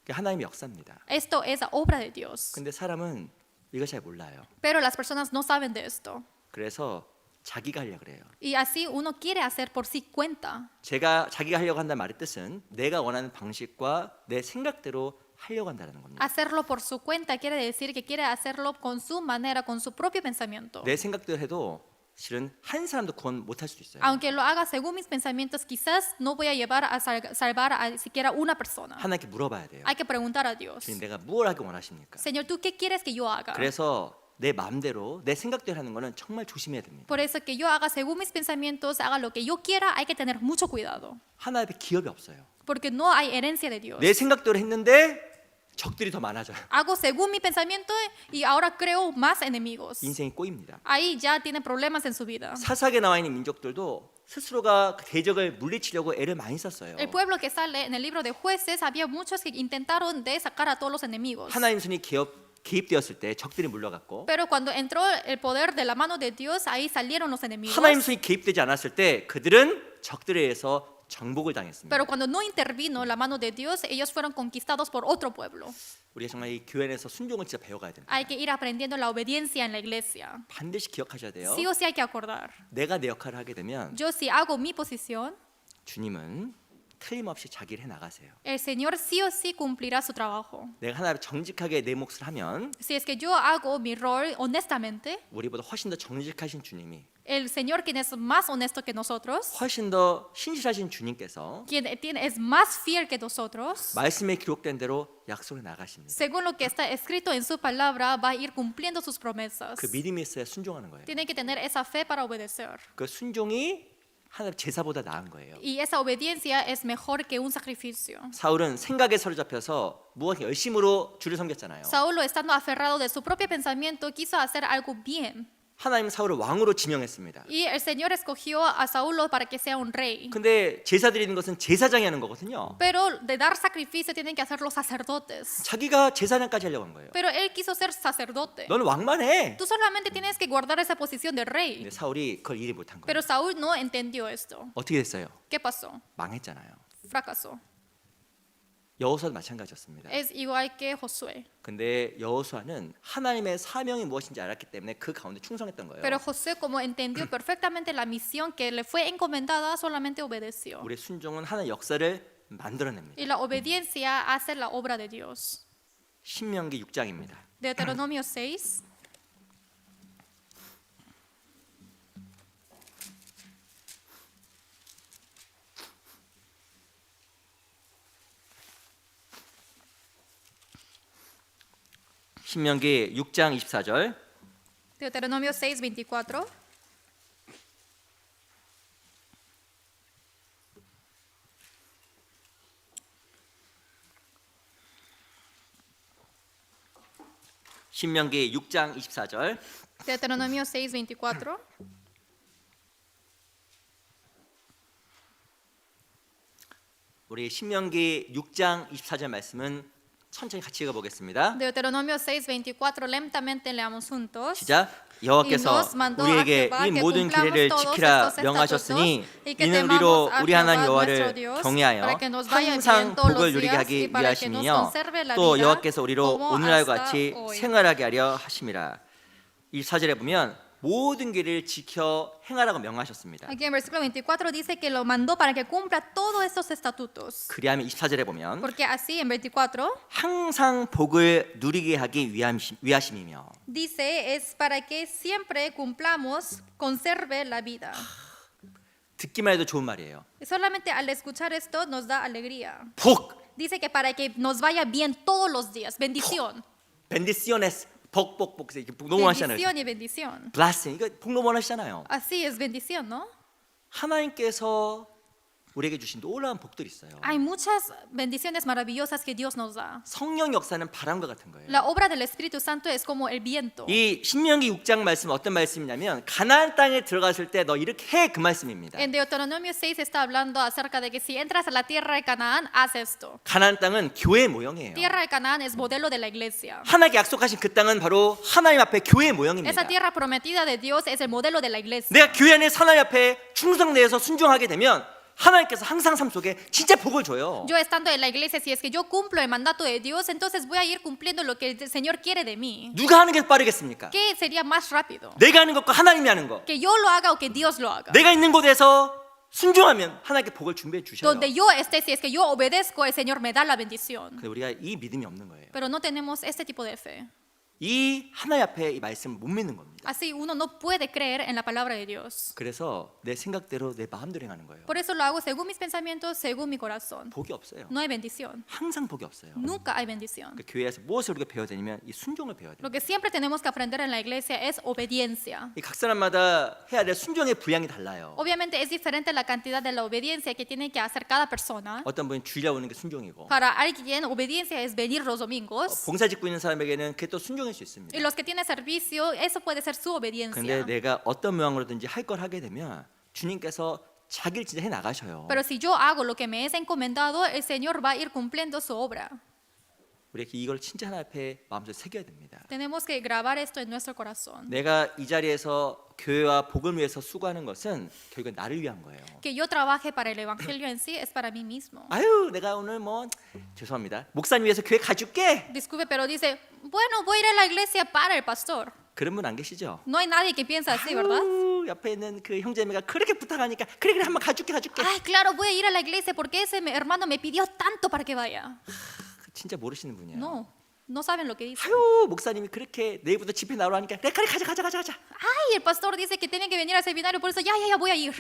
그게 하나님의 역사입니다. Esto es la obra de Dios. 근데 사람은 이걸 잘 몰라요. Pero las personas no saben de esto. 그래서 자기가 하려고 그래요. Y así uno quiere hacer por sí cuenta. 제가 자기가 하려고 한다는 말의 뜻은 내가 원하는 방식과 내 생각대로 하려고 한다는 겁니다. Hacerlo por su cuenta quiere decir que quiere hacerlo con su manera, con su propio pensamiento. 내 생각대로 해도 실은 한 사람도 구원 못할 수도 있어요. Aunque lo haga según mis pensamientos, quizás no voy a llevar a salvar a siquiera una persona. 하나님께 물어봐야 돼요. Hay que preguntar a Dios. 주님, 내가 무엇을 하기 원하십니까? Señor, ¿tú qué quieres que yo haga? 그래서 내 마음대로 내 생각대로 하는 거는 정말 조심해야 됩니다. Por eso que yo haga según mis pensamientos, haga lo que yo quiera, hay que tener mucho cuidado. 하나님 앞에 기업이 없어요. Porque no hay herencia de Dios. 내 생각대로 했는데 적들이 더 많아져요. Hago según mi pensamiento y ahora creo más enemigos. 인생이 꼬입니다. Ahí ya tiene problemas en su vida. 사사기에 나와 있는 민족들도 스스로가 그 대적을 물리치려고 애를 많이 썼어요. El pueblo que sale en el libro de Jueces, había muchos que intentaron de sacar a todos los enemigos. 하나님 손이 개입되었을 때 적들이 물러갔고, Pero cuando entró el poder de la mano de Dios, ahí salieron los enemigos. 하나님 손이 개입되지 않았을 때 그들은 적들에 의해서 정복을 당했습니다. Pero cuando no intervino la mano de Dios, ellos fueron conquistados por otro pueblo. 우리가 정말 이 교회 안에서 순종을 진짜 배워가야 됩니다. Hay que ir aprendiendo la obediencia en la iglesia. 반드시 기억하셔야 돼요. Sí o sí hay que acordar. 내가 내 역할을 하게 되면 Yo si hago mi posición, 주님은 틀림없이 자기를 해 나가세요. el Señor sí o sí cumplirá su trabajo. 내가 하나 정직하게 내 몫을 하면 Si es que yo hago mi rol honestamente, 우리보다 훨씬 더 정직하신 주님이, el Señor, quien es más honesto que nosotros, 훨씬 더 신실하신 주님께서 quien es más fiel que nosotros, 말씀에 기록된 대로 약속을 나가십니다. según lo que está escrito en su palabra, va a ir cumpliendo sus promesas. 그 믿음이 있어야 순종하는 거예요. Tiene que tener esa fe para obedecer. 그 순종이 하나님 제사보다 나은 거예요. Y esa obediencia es mejor que un sacrificio. 사울은 생각에 사로잡혀서 무엇 열심으로 주를 섬겼잖아요. Saulo, estando aferrado de su propio pensamiento, quiso hacer algo bien. 하나님 사울을 왕으로 지명했습니다. Y el Señor escogió a Saulo para que sea un rey. 근데 제사 드리는 것은 제사장이 하는 거거든요. Pero de dar sacrificio tienen que hacer los sacerdotes. 자기가 제사장까지 하려고 한 거예요. Pero él quiso ser sacerdote. 너는 왕만 해. Tú solamente tienes que guardar esa posición de rey. 근데 사울이 그걸 이해 못한 거예요. Pero Saúl no entendió esto. 어떻게 됐어요? ¿Qué pasó? 망했잖아요. Fracasó. 여호수아도 마찬가지였습니다. Es igual que Josué. 근데 여호수아는 하나님의 사명이 무엇인지 알았기 때문에 그 가운데 충성했던 거예요. Pero Josué, como entendió perfectamente la misión que le fue encomendada, solamente obedeció. 우리의 순종은 하나의 역사를 만들어냅니다. Y la obediencia hace la obra de Dios. 신명기 6장입니다. Deuteronomio 6. 신명기 6장 24절. Deuteronomio 6, 24. 신명기 6장 24절. Deuteronomio 6, 24. 우리 신명기 6장 24절 말씀은 천천히 같이 읽어보겠습니다. Deuteronomio 6, 24. Lentamente leamos juntos. 시작. 여호와께서 Y nos mandó 우리에게 a Jehová 이 que 모든 cumplamos 규례를 todos 지키라 estos 명하셨으니 estatutos y que 이는 temamos 우리로 a 우리 Jehová 하나님 nuestro 여호와를 Dios, 경외하여 para que nos vaya 항상 bien todos 복을 los 누리게 días 하기 y para que nos 위하심이며 conserve la 또 vida 여호와께서 우리로 como 오늘날과 hasta 같이 hoy. 생활하게 하려 하심이라. 이 4절에 보면 모든 규례를 지켜 행하라고 명하셨습니다. Aquí en versículo 24 dice que lo mandó para que cumpla todos estos estatutos. 그리하면 24절에 보면 Porque así en 24 항상 복을 누리게 하기 위하심이며. dice es para que siempre cumplamos, conserve la vida. 듣기만 해도 좋은 말이에요. Solamente al escuchar esto nos da alegría. 복, Dice que para que nos vaya bien todos los días, bendición. 벤디시오네스, 복 이렇게 복 너무 하시잖아요. Bendición y bendición. 블레싱, 이거 복 너무 하시잖아요. Así es bendición, ¿no? 하나님께서 우리에게 주신 놀라운 복들이 있어요. Hay muchas bendiciones maravillosas que Dios nos da. 성령 역사는 바람과 같은 거예요. La obra del Espíritu Santo es como el viento. 이 신명기 6장 말씀은 어떤 말씀이냐면 가나안 땅에 들어갔을 때 너 이렇게 해 그 말씀입니다. En Deuteronomio 6 está hablando acerca de que si entras a la tierra de Canaán, haz esto. 가나안 땅은 교회의 모형이에요. Tierra de Canaán es modelo de la iglesia. 하나님께 약속하신 그 땅은 바로 하나님 앞에 교회의 모형입니다. Esa tierra prometida de Dios es el modelo de la iglesia. 내가 교회 안에 하나님 앞에 충성내어서 순종하게 되면 하나님께서 항상 삶 속에 진짜 복을 줘요. Yo estando en la iglesia, si es que yo cumplo el mandato de Dios, entonces voy a ir cumpliendo lo que el Señor quiere de mí. 누가 하는 게 빠르겠습니까? ¿Qué sería más rápido? 내가 하는 것과 하나님이 하는 거. ¿Que yo lo haga o que Dios lo haga? 내가 있는 곳에서 순종하면 하나님께 복을 준비해 주셔요. Donde yo esté, si es que yo obedezco, el Señor me da la bendición. 근데 우리가 이 믿음이 없는 거예요. Pero no tenemos este tipo de fe. 이 하나님 앞에 이 말씀을 못 믿는 겁니다. Así uno no puede creer en la palabra de Dios. 그래서 내 생각대로 내 마음대로 행하는 거예요. Por eso lo hago según mis pensamientos, según mi corazón. 복이 없어요. No hay bendición. 항상 복이 없어요. Nunca hay bendición. 그러니까 교회에서 무엇을 우리가 배워야 되냐면 이 순종을 배워야 돼요. Lo que siempre tenemos que aprender en la iglesia es obediencia. 이 각 사람마다 해야 될 순종의 분량이 달라요. Obviamente es diferente la cantidad de la obediencia que tiene que hacer cada persona. 어떤 분은 주일에 오는 게 순종이고 Para alguien, obediencia es venir los domingos. 봉사 짓고 있는 사람에게는 그게 또 순종일 수 있습니다. Y los que tienen servicio, eso puede ser su 근데 obediencia. 내가 어떤 모양으로든지 할 걸 하게 되면 주님께서 자기를 진짜 해 나가셔요. Pero si yo hago lo que me es encomendado, el Señor va a ir cumpliendo su obra. 우리가 이걸 진짜 하나님 앞에 마음속에 새겨야 됩니다. Tenemos que grabar esto en nuestro corazón. 내가 이 자리에서 교회와 복음을 위해서 수고하는 것은 결국 나를 위한 거예요. Que yo trabaje para el evangelio en sí es para mí mismo. 아유, 내가 오늘 뭐 죄송합니다. 목사님 위해서 교회 가줄게. Disculpe, pero dice, bueno, voy a ir a la iglesia para el pastor. 그런 분 안 계시죠? No hay nadie que piensa así, ¿verdad? 아유, 옆에 있는 그 형제매가 그렇게 부탁하니까 그래 한번 가줄게. Ay, claro, voy a ir a la iglesia porque ese hermano me pidió tanto para que vaya. 진짜 모르시는 분이에요. No, no saben lo que dice. 아유, 목사님이 그렇게 내일부터 집회 나오라 하니까 그래 가자. Ay, el pastor dice que tienen que venir al seminario, por eso ya voy a ir.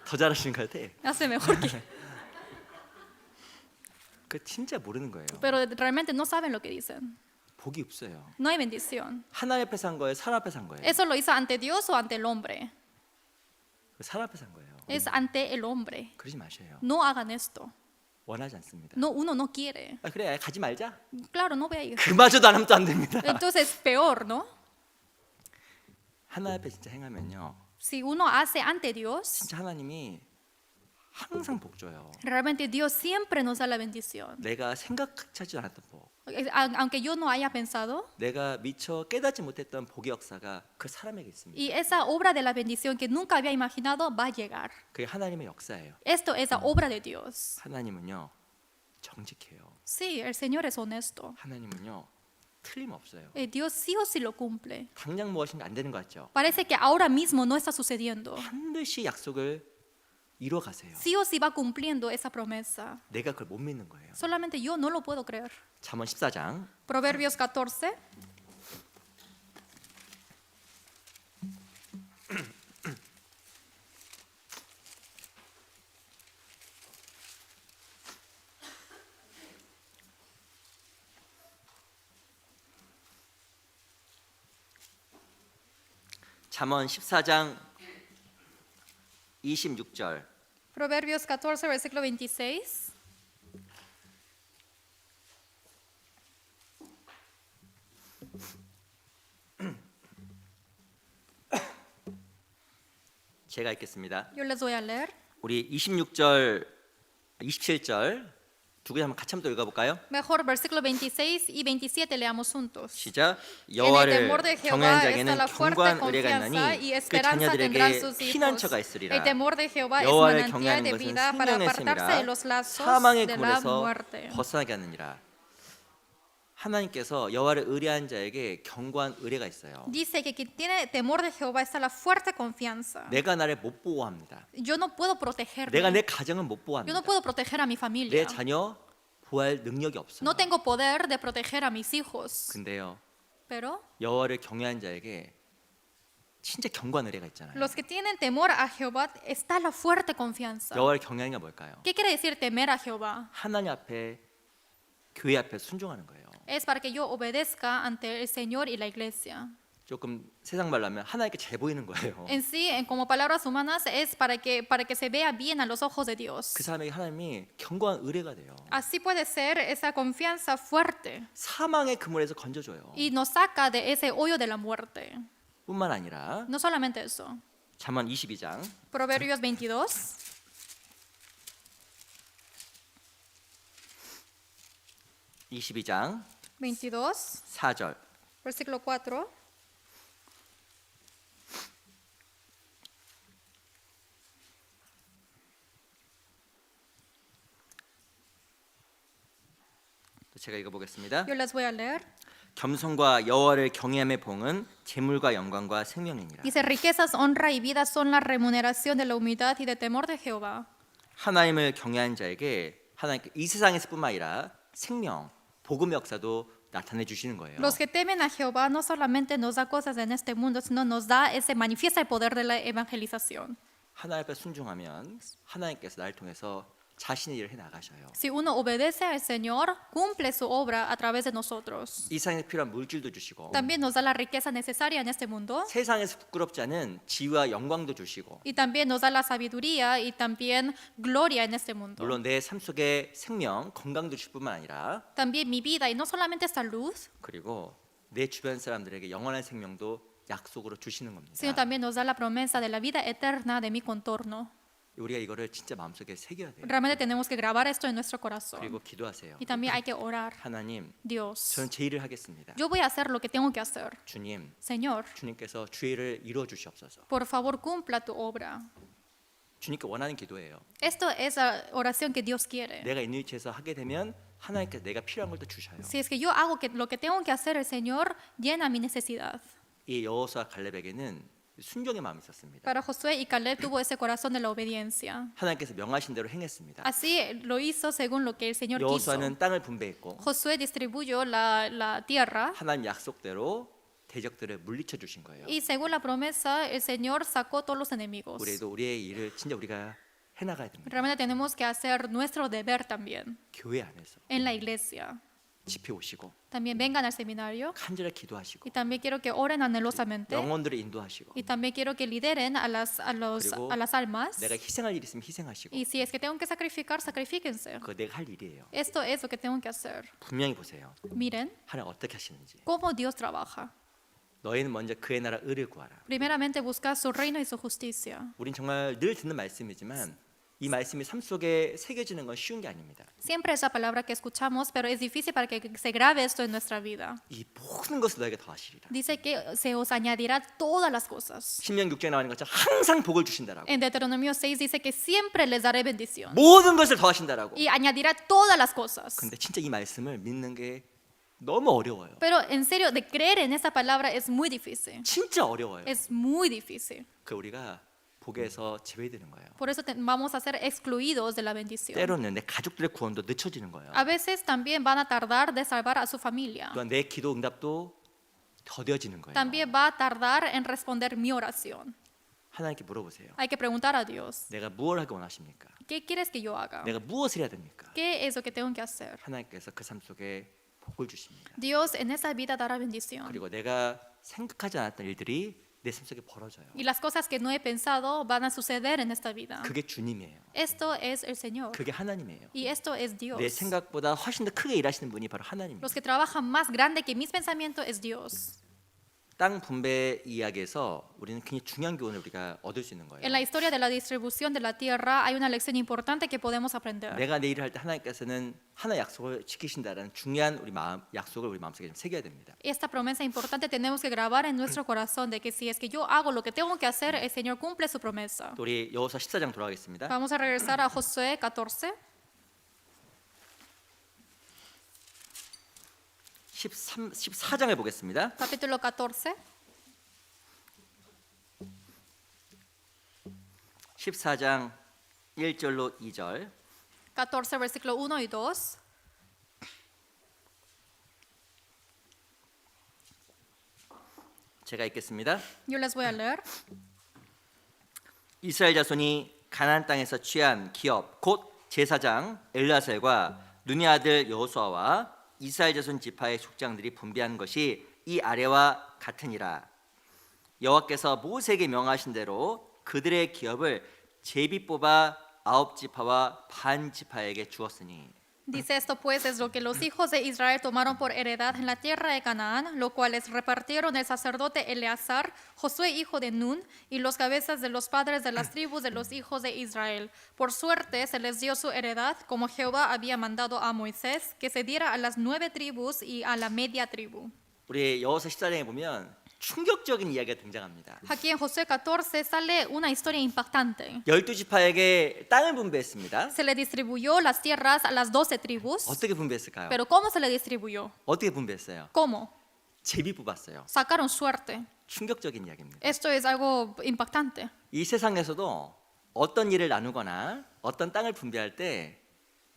더 잘하시는 것 같아. Hace mejor que. 그 진짜 모르는 거예요. Pero realmente no saben lo que dicen. 복이 없어요. No hay bendición. 하나님 앞에 산 거예요, 사람 앞에 산 거예요. ¿Eso lo hizo ante Dios o ante el hombre? 사람 앞에 산 거예요. Es ante el hombre. 그러지 마셔요. No hagan esto. 원하지 않습니다. No, uno no quiere. 아, 그래 가지 말자. Claro, no voy a ir. 그마저도 안 하면 또 안 됩니다. Entonces peor, ¿no? 하나님 앞에 진짜 행하면요, Si uno hace ante Dios, 진짜 하나님이 항상 복 줘요. realmente Dios siempre nos da la bendición. 내가 생각하지 않았던 복, Aunque yo no haya pensado, 내가 미처 깨닫지 못했던 복의 역사가 그 사람에게 있습니다. y esa obra de la bendición que nunca había imaginado va a llegar. 그게 하나님의 역사예요. Esto es la obra de Dios. 하나님은요 정직해요. Sí, el Señor es honesto. 하나님은요 틀림없어요. Dios sí o sí lo cumple. 당장 무엇인가 안 되는 것 같죠? Parece que ahora mismo no está sucediendo. 반드시 약속을 이뤄 가세요. Sí o sí va cumpliendo esa promesa. 내가 그걸 못 믿는 거예요. Solamente yo no lo puedo creer. 잠언 14장 Proverbios 14. 잠언 14장 26절 Proverbios 14, versículo 26. 제가 읽겠습니다. Yo les voy a leer. 우리 26절, 27절 두 개 한번 같이 한번 또 읽어볼까요? Mejor versículo 26 y 27 leamos juntos. 시작. En el 여호와를 temor de 경외하는 Jehová está 자에게는 la fuerte 견고한 의뢰가 confianza 있나니 y 그 esperanza tendrán 자녀들에게 sus hijos. 피난처가 있으리라. El temor de Jehová es 여호와를 manantial 경외하는 de 것은 vida para 생명의 apartarse de los 셈이라 lazos 사망의 de la 그물에서 muerte. 벗어나게 하느니라. 하나님께서 여호와를 의뢰한 자에게 견고한 의뢰가 있어요. Dice que quien tiene temor de Jehová está la fuerte confianza. 내가 나를 못 보호합니다. Yo no puedo protegerme. 내가 내 가정을 못 Yo 보호합니다. no puedo proteger a mi 내 familia. 자녀 보호할 능력이 없어요. No tengo poder de proteger a mis hijos. 근데요, Pero 여호와를 경외한 자에게 진짜 견고한 의뢰가 있잖아요. los que tienen temor a Jehová está la fuerte confianza. 여호와를 경외하는 게 뭘까요? ¿Qué quiere decir temer a Jehová? 하나님 앞에, 교회 앞에 순종하는 거예요. Es para que yo obedezca ante el Señor y la iglesia. 조금 세상 말로 하면 하나님께 잘 보이는 거예요. En sí, como palabras humanas, es para que se vea bien a los ojos de Dios. 그 사람에게 하나님이 견고한 의뢰가 돼요. Así puede ser esa confianza fuerte 사망의 그물에서 건져줘요. y nos saca de ese hoyo de la muerte. 뿐만 아니라 No solamente eso. 잠언 22장 Proverbios 22, 22장 22, 4절 versículo 4. 제가 읽어보겠습니다. Yo les voy a leer. 겸손과 여호와를 경외함의 봉은 재물과 영광과 생명이니라. Dice, riquezas, honra y vida son la remuneración de la humildad y de temor de Jehová. 하나님을 경외하는 자에게 하나님께 이 세상에서뿐만 아니라 생명, 복음의 역사도 나타내 주시는 거예요. Los que temen a Jehová no solamente nos da cosas en este mundo, sino nos da manifiesta el poder de la evangelización. 하나님 앞에 순종하면 하나님께서 나를 통해서 자신의 일을 해 나가셔요. Si uno obedece al Señor, cumple su obra a través de nosotros. 이 세상에 필요한 물질도 주시고 También nos da la riqueza necesaria en este mundo 세상에서 부끄럽지 않은 지위와 영광도 주시고 y también nos da la sabiduría y también gloria en este mundo. 물론 내 삶 속에 생명, 건강도 주실 뿐만 아니라 También mi vida y no solamente salud, 그리고 내 주변 사람들에게 영원한 생명도 약속으로 주시는 겁니다. sino también nos da la promesa de la vida eterna de mi contorno. 우리가 이거를 진짜 마음속에 새겨야 돼요. Realmente tenemos que grabar esto en nuestro corazón. 그리고 기도하세요. Y también hay que orar. 하나님, Dios, 저는 제 일을 하겠습니다. yo voy a hacer lo que tengo que hacer. 주님, Señor, 주님께서 주의 일을 이루어 주시옵소서. por favor, cumpla tu obra. 주님께 원하는 기도예요. Esto es la oración que Dios quiere. 내가 있는 위치에서 하게 되면 하나님께서 내가 필요한 걸 또 주셔요. Si es que yo hago lo que tengo que hacer, el Señor llena mi necesidad. 이 여호수아 갈렙에게는 순종의 마음이 있었습니다. Para Josué y Caleb tuvo ese corazón de la obediencia. 하나님께서 명하신 대로 행했습니다. Así lo hizo según lo que el Señor quiso. 여호수아는 땅을 분배했고 Josué distribuyó la tierra 하나님 약속대로 대적들을 물리쳐 주신 거예요. y según la promesa, el Señor sacó todos los enemigos. 우리도 우리의 일을 진짜 우리가 해나가야 됩니다. Realmente tenemos que hacer nuestro deber también 교회 안에서 en la iglesia. 집회 오시고 También vengan al seminario 간절히 기도하시고 y también quiero que oren anhelosamente 영혼들을 인도하시고 y también quiero que lideren a las almas. 내가 희생할 일 있으면 희생하시고 Y si es que tengo que sacrificar, sacrifíquense. 그거 내가 할 일이에요. Esto es lo que tengo que hacer. 분명히 보세요. Miren 하나님 어떻게 하시는지. cómo Dios trabaja. 너희는 먼저 그의 나라 의를 구하라. Primeramente busca su reino y su justicia. 우린 정말 늘 듣는 말씀이지만 이 말씀이 삶 속에 새겨지는 건 쉬운 게 아닙니다. Siempre es la palabra que escuchamos, pero es difícil para que se grabe esto en nuestra vida. 이 모든 것을 너에게 더하시리라. Dice que se os añadirá todas las cosas. 신명 6장에 나오는 것처럼 항상 복을 주신다라고. En Deuteronomio 6 dice que siempre les daré bendición 모든 것을 더하신다라고. y añadirá todas las cosas. 근데 진짜 이 말씀을 믿는 게 너무 어려워요. Pero en serio, de creer en esa palabra es muy difícil. 진짜 어려워요. Es muy difícil. 그 우리가 복에서 제외되는 거예요. Por eso vamos a ser excluidos de la bendición. 때로는 내 가족들의 구원도 늦춰지는 거예요. A veces también van a tardar de salvar a su familia. 또한 내 기도 응답도 더뎌지는 거예요. También va a tardar en responder mi oración. 하나님께 물어보세요. Hay que preguntar a Dios, 내가 무엇을 하기 원하십니까? ¿qué quieres que yo haga? 내가 무엇을 해야 됩니까? ¿Qué es lo que tengo que hacer? 하나님께서 그 삶 속에 복을 주십니다. Dios en esa vida dará bendición. 그리고 내가 생각하지 않았던 일들이 내 삶 속에 벌어져요. Y las cosas que no he pensado van a suceder en esta vida. 그게 주님이에요. Esto es el Señor. 그게 하나님이에요. Y esto es Dios. 내 생각보다 훨씬 더 크게 일하시는 분이 바로 하나님입니다. Los que trabajan más grande que mis pensamientos es Dios. 땅 분배 이야기에서 우리는 굉장히 중요한 교훈을 우리가 얻을 수 있는 거예요. En la historia de la distribución de la tierra hay una lección importante que podemos aprender. 내가 내 일을 할 때 하나님께서는 하나 약속을 지키신다라는 중요한 우리 마음 약속을 우리 마음속에 좀 새겨야 됩니다. Esta promesa importante tenemos que grabar en nuestro corazón de que si es que yo hago lo que tengo que hacer, el Señor cumple su promesa. 또 우리 여호수아 14장 돌아가겠습니다. Vamos a regresar a Josué 14, 14장을 보겠습니다. capítulo 14. 14장 1절로 2절. 14, versículo 1 y 2. 제가 읽겠습니다. Yo les voy a leer. 이스라엘 자손이 가나안 땅에서 취한 기업 곧 제사장 엘르아살과 눈의 아들 여호수아와 이스라엘 자손 지파의 족장들이 분배한 것이 이 아래와 같으니라. 여호와께서 모세에게 명하신 대로 그들의 기업을 제비 뽑아 9지파와 반 지파에게 주었으니. Dice esto pues es lo que los hijos de Israel tomaron por heredad en la tierra de Canaán, lo cual les repartieron el sacerdote Eleazar, Josué hijo de Nun, y los cabezas de los padres de las tribus de los hijos de Israel. Por suerte se les dio su heredad, como Jehová había mandado a Moisés, que se diera a las 9 tribus y a la media tribu. 우리 여호수아 14장에 보면 충격적인 이야기가 등장합니다. Aquí en Josué 14 sale una historia impactante. 12지파에게 땅을 분배했습니다. Se le distribuyó las tierras a las 12 tribus, 어떻게 분배했을까요? pero ¿cómo se le distribuyó? 어떻게 분배했어요? ¿Cómo? 제비 뽑았어요. Sacaron suerte. 충격적인 이야기입니다. Esto es algo impactante. 이 세상에서도 어떤 일을 나누거나 어떤 땅을 분배할 때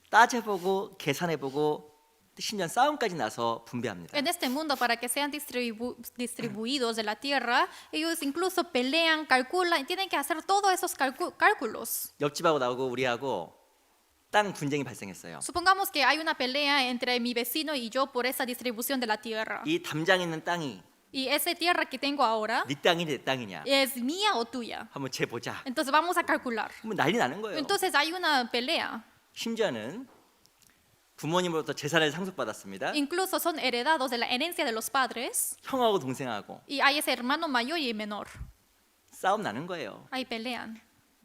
따져보고 계산해보고 심지어 싸움까지 나서 분배합니다. En este mundo, para que sean distribuidos de la tierra, ellos incluso pelean, calculan, tienen que hacer todos esos cálculos. 옆집하고 나오고 우리하고 땅 분쟁이 발생했어요. Supongamos que hay una pelea entre mi vecino y yo por esa distribución de la tierra. 이 담장 있는 땅이 Y esa tierra que tengo ahora 네 땅이 내 땅이냐 es mía o tuya. 한번 재보자. Entonces vamos a calcular. 뭐 난리 나는 거예요. Entonces hay una pelea. 심지어는 부모님으로부터 재산을 상속받았습니다. Incluso son heredados de la herencia de los padres. 형하고 동생하고 Y hay ese hermano mayor y menor. 싸움 나는 거예요. Ahí pelean.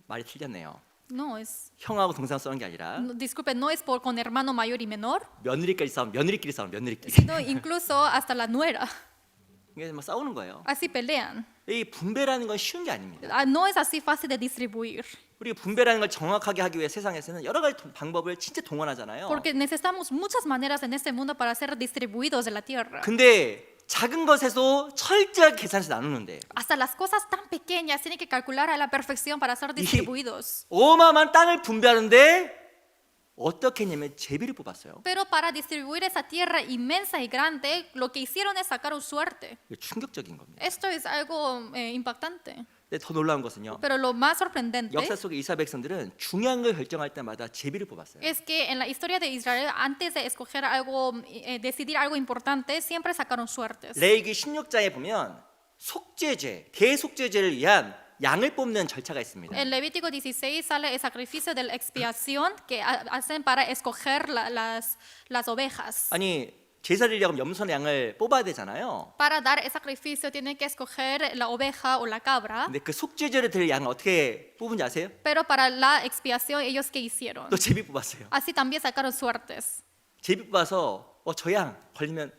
말이 틀렸네요. No es. 형하고 동생 싸우는 게 아니라 Disculpe, no es por con hermano mayor y menor, 며느리끼리 싸움, 며느리끼리 싸움, 며느리끼리. sino incluso hasta la nuera. 이게 막 싸우는 거예요. Así pelean. 이 분배라는 건 쉬운 게 아닙니다. No es así fácil de distribuir. 우리가 분배라는 걸 정확하게 하기 위해 세상에서는 여러 가지 방법을 진짜 동원하잖아요. Porque necesitamos muchas maneras en este mundo para ser distribuidos de la tierra. 근데 작은 것에도 철저하게 계산해서 나누는데 Hasta las cosas tan pequeñas tienen que calcular a la perfección para ser distribuidos. 어마어마한 땅을 분배하는데 어떻게 했냐면 제비를 뽑았어요. Pero para distribuir esa tierra inmensa y grande, lo que hicieron es sacar un suerte. 이게 충격적인 겁니다. Esto es algo impactante. 근데 더 놀라운 것은요. Pero lo más sorprendente 역사 속의 이스라엘 백성들은 중요한 걸 결정할 때마다 제비를 뽑았어요. es que en la historia de Israel, antes de escoger algo, decidir algo importante, siempre sacaron suertes. 레위기 16장에 보면 속죄제, 대속죄제를 위한 양을 뽑는 절차가 있습니다. En Levítico 16 sale el sacrificio de la expiación que hacen para escoger las ovejas. 아니 제사를 하려면 염소나 양을 뽑아야 되잖아요. Para dar el sacrificio tienen que escoger la oveja o la cabra, 근데 그 속죄제를 드릴 양을 어떻게 뽑은지 아세요? pero para la expiación ellos qué hicieron? 또 제비 뽑았어요. Así también sacaron suertes. 제비 뽑아서 저 양 걸리면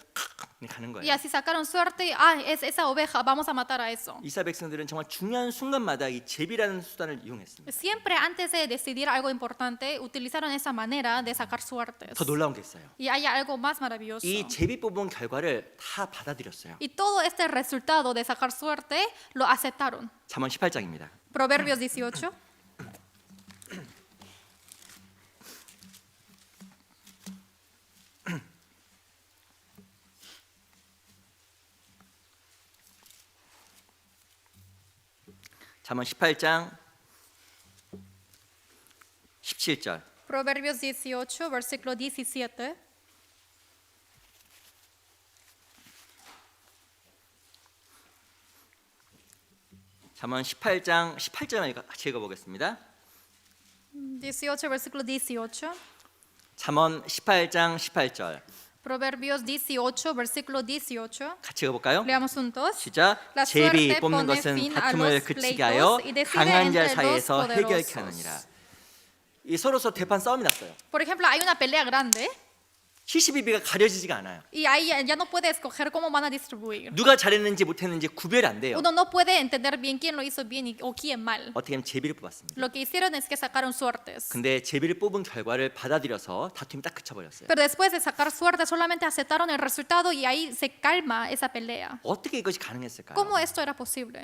가는 Y 거예요. así sacaron suerte, es esa oveja, vamos a matar a eso. 이스라엘 백성들은 정말 중요한 순간마다 이 제비라는 수단을 이용했습니다. Siempre antes de decidir algo importante, utilizaron esa manera de sacar suertes. 더 놀라운 게 있어요. Y hay algo más maravilloso. 이 제비 뽑은 결과를 다 받아들였어요. Y todo este resultado de sacar suerte lo aceptaron. 잠언 18장입니다. Proverbios 18. 잠언 18장 17절. Proverbios 18, versículo 17. 잠언 18장 18절만 같이 읽어보겠습니다. 18, versículo 18. 잠언 18장 18절 Proverbios 18, versículo 18. 같이 읽어볼까요? Leamos juntos. 시작. La 제비 suerte 뽑는 pone 것은 fin a 다툼을 los 그치게 하여 pleitos y decide 강한 자 entre los 사이에서 해결케 poderosos. 하느니라. 이 서로서 대판 싸움이 났어요. Por ejemplo, hay una pelea grande 72비가 가려지지가 않아요. y ahí ya no puede escoger cómo van a distribuir. 누가 잘했는지 못했는지 구별이 안 돼요. Uno no puede entender bien quién lo hizo bien o quién mal. 어떻게 하면 제비를 뽑았습니다. Lo que hicieron es que sacaron suertes. 근데 제비를 뽑은 결과를 받아들여서 다툼이 딱 그쳐버렸어요. Pero después de sacar suerte solamente aceptaron el resultado y ahí se calma esa pelea. 어떻게 이것이 가능했을까요? ¿Cómo esto era posible?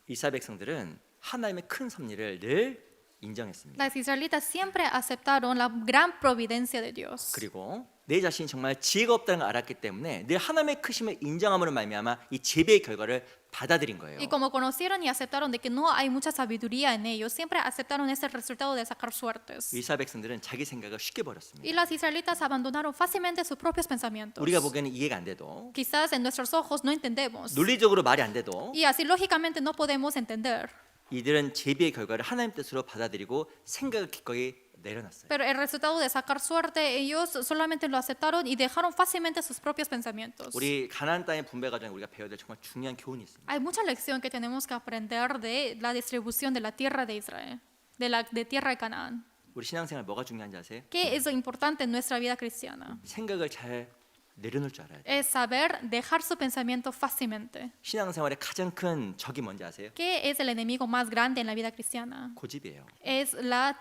이스라엘 백성들은 하나님의 큰 섭리를 늘 인정했습니다. Las israelitas siempre aceptaron la gran providencia de Dios. 그리고 내 자신이 정말 지혜가 없다는 걸 알았기 때문에 늘 하나님의 크심을 인정함으로 말미암아 이 제비의 결과를 받아들인 거예요. Y como conocieron y aceptaron de que no hay mucha sabiduría en ellos, siempre aceptaron ese resultado de sacar suertes. 이스라엘 백성들은 자기 생각을 쉽게 버렸습니다. Y las israelitas abandonaron fácilmente sus propios pensamientos. 우리가 보기에는 이해가 안 돼도 Quizás en nuestros ojos no entendemos. 논리적으로 말이 안 돼도 Y así lógicamente no podemos entender. 이들은 제비의 결과를 하나님 뜻으로 받아들이고 생각을 기꺼이 내려놨어요. Pero el resultado de sacar suerte, ellos solamente lo aceptaron y dejaron fácilmente sus propios pensamientos. 우리 가나안 땅의 분배 과정에 우리가 배워야 될 정말 중요한 교훈이 있습니다. Hay mucha lección que tenemos que aprender de la distribución de la tierra de Israel, de tierra de Canaán. 우리 신앙생활 뭐가 중요한지 아세요? ¿Qué es lo importante en nuestra vida cristiana? 생각을 잘 내려놓을 줄 알아야 돼요. Es saber dejar su pensamiento fácilmente. 신앙생활의 가장 큰 적이 뭔지 아세요? ¿Qué es el enemigo más grande en la vida cristiana? 고집이에요. Es la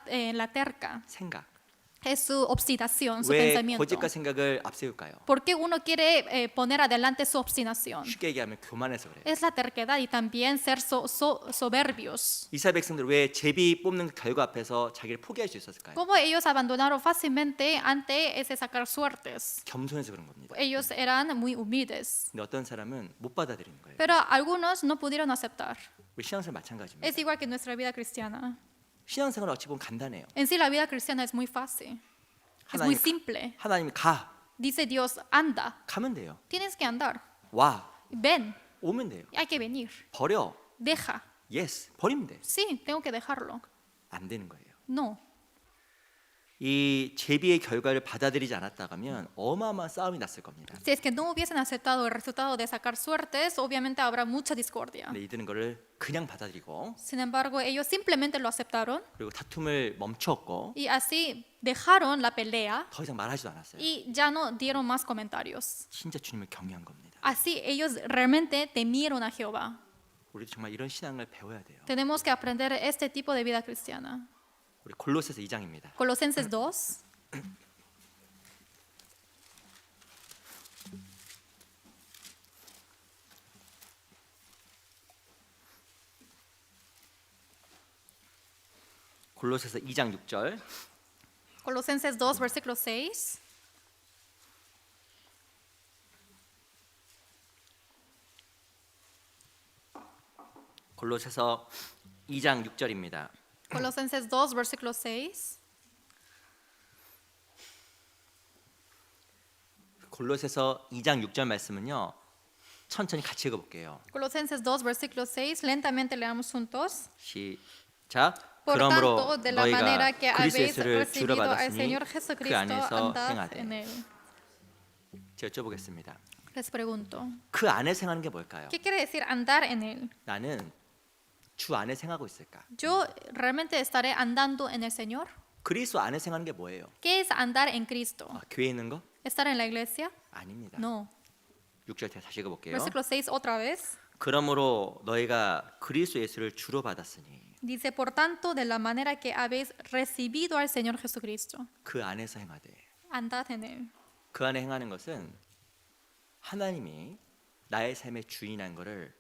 terca, 생각. es su obstinación, su 왜 pensamiento. 거짓과 생각을 앞세울까요? ¿Por qué uno quiere poner adelante su obstinación? 쉽게 얘기하면 교만해서 그래요. Es la terquedad y también ser soberbios. 이스라엘 백성들 왜 제비 뽑는 결과 앞에서 자기를 포기할 수 있었을까요? ¿Cómo ellos abandonaron fácilmente ante ese sacar suertes? 겸손해서 그런 겁니다. Ellos eran muy humildes. 근데 어떤 사람은 못 받아들이는 거예요. Pero algunos no pudieron aceptar. 우리 신앙생활 마찬가지입니다. Es igual que nuestra vida cristiana. 신앙생활 어찌 보면 간단해요. En sí, la vida cristiana es muy fácil. Es muy 하나님, simple. 하나님이 가 Dice Dios, anda. 가면 돼요. Tienes que andar. 와 Ven. 오면 돼요. Hay que venir. 버려 Deja. 예스 버리면 돼. Sí, tengo que dejarlo. 안 되는 거예요. No. 이 제비의 결과를 받아들이지 않았다면 어마어마한 싸움이 났을 겁니다. Si es que no hubiesen aceptado el resultado de sacar suertes, obviamente habrá mucha discordia. 근데 이들은 거를 그냥 받아들이고 Sin embargo, ellos simplemente lo aceptaron 그리고 다툼을 멈췄고 y así dejaron la pelea 더 이상 말하지도 않았어요. y ya no dieron más comentarios. 진짜 주님을 경외한 겁니다. Así ellos realmente temieron a Jehová. 우리도 정말 이런 신앙을 배워야 돼요. Tenemos que aprender este tipo de vida cristiana. 우리 골로새서 2장입니다. Colosenses 2. 골로새서 2장 6절. Colosenses 2, versículo 6. 골로새서 2장 6절입니다. Colosenses 2, versículo 6. 골로새서 2장 6절 말씀은요. 천천히 같이 읽어볼게요. Colosenses 2, versículo 6. Lentamente leamos juntos. 시작. Por 그러므로 tanto, de la manera 너희가 que 그리스도 habéis 예수를 주로 recibido al 받았으니 Señor 그 Jesucristo, 안에서 andad 행하되. en Él. 제가 여쭤보겠습니다. Les pregunto, 그 안에 생하는 게 뭘까요? ¿qué quiere decir andar en Él? 나는 주 안에 생하고 있을까? ¿Yo realmente estaré andando en el Señor? 그리스도 안에 생하는 게 뭐예요? ¿Qué es andar en Cristo? 아, 교회에 있는 거? ¿Estar en la iglesia? 아닙니다. No. 6절 다시 읽어볼게요. Versículo 6 otra vez. 그러므로 너희가 그리스도 예수를 주로 받았으니 Dice, por tanto, de la manera que habéis recibido al Señor Jesucristo, 그 안에서 행하되. andad en Él. 그 안에 행하는 것은 하나님이 나의 삶의 주인이라는 것을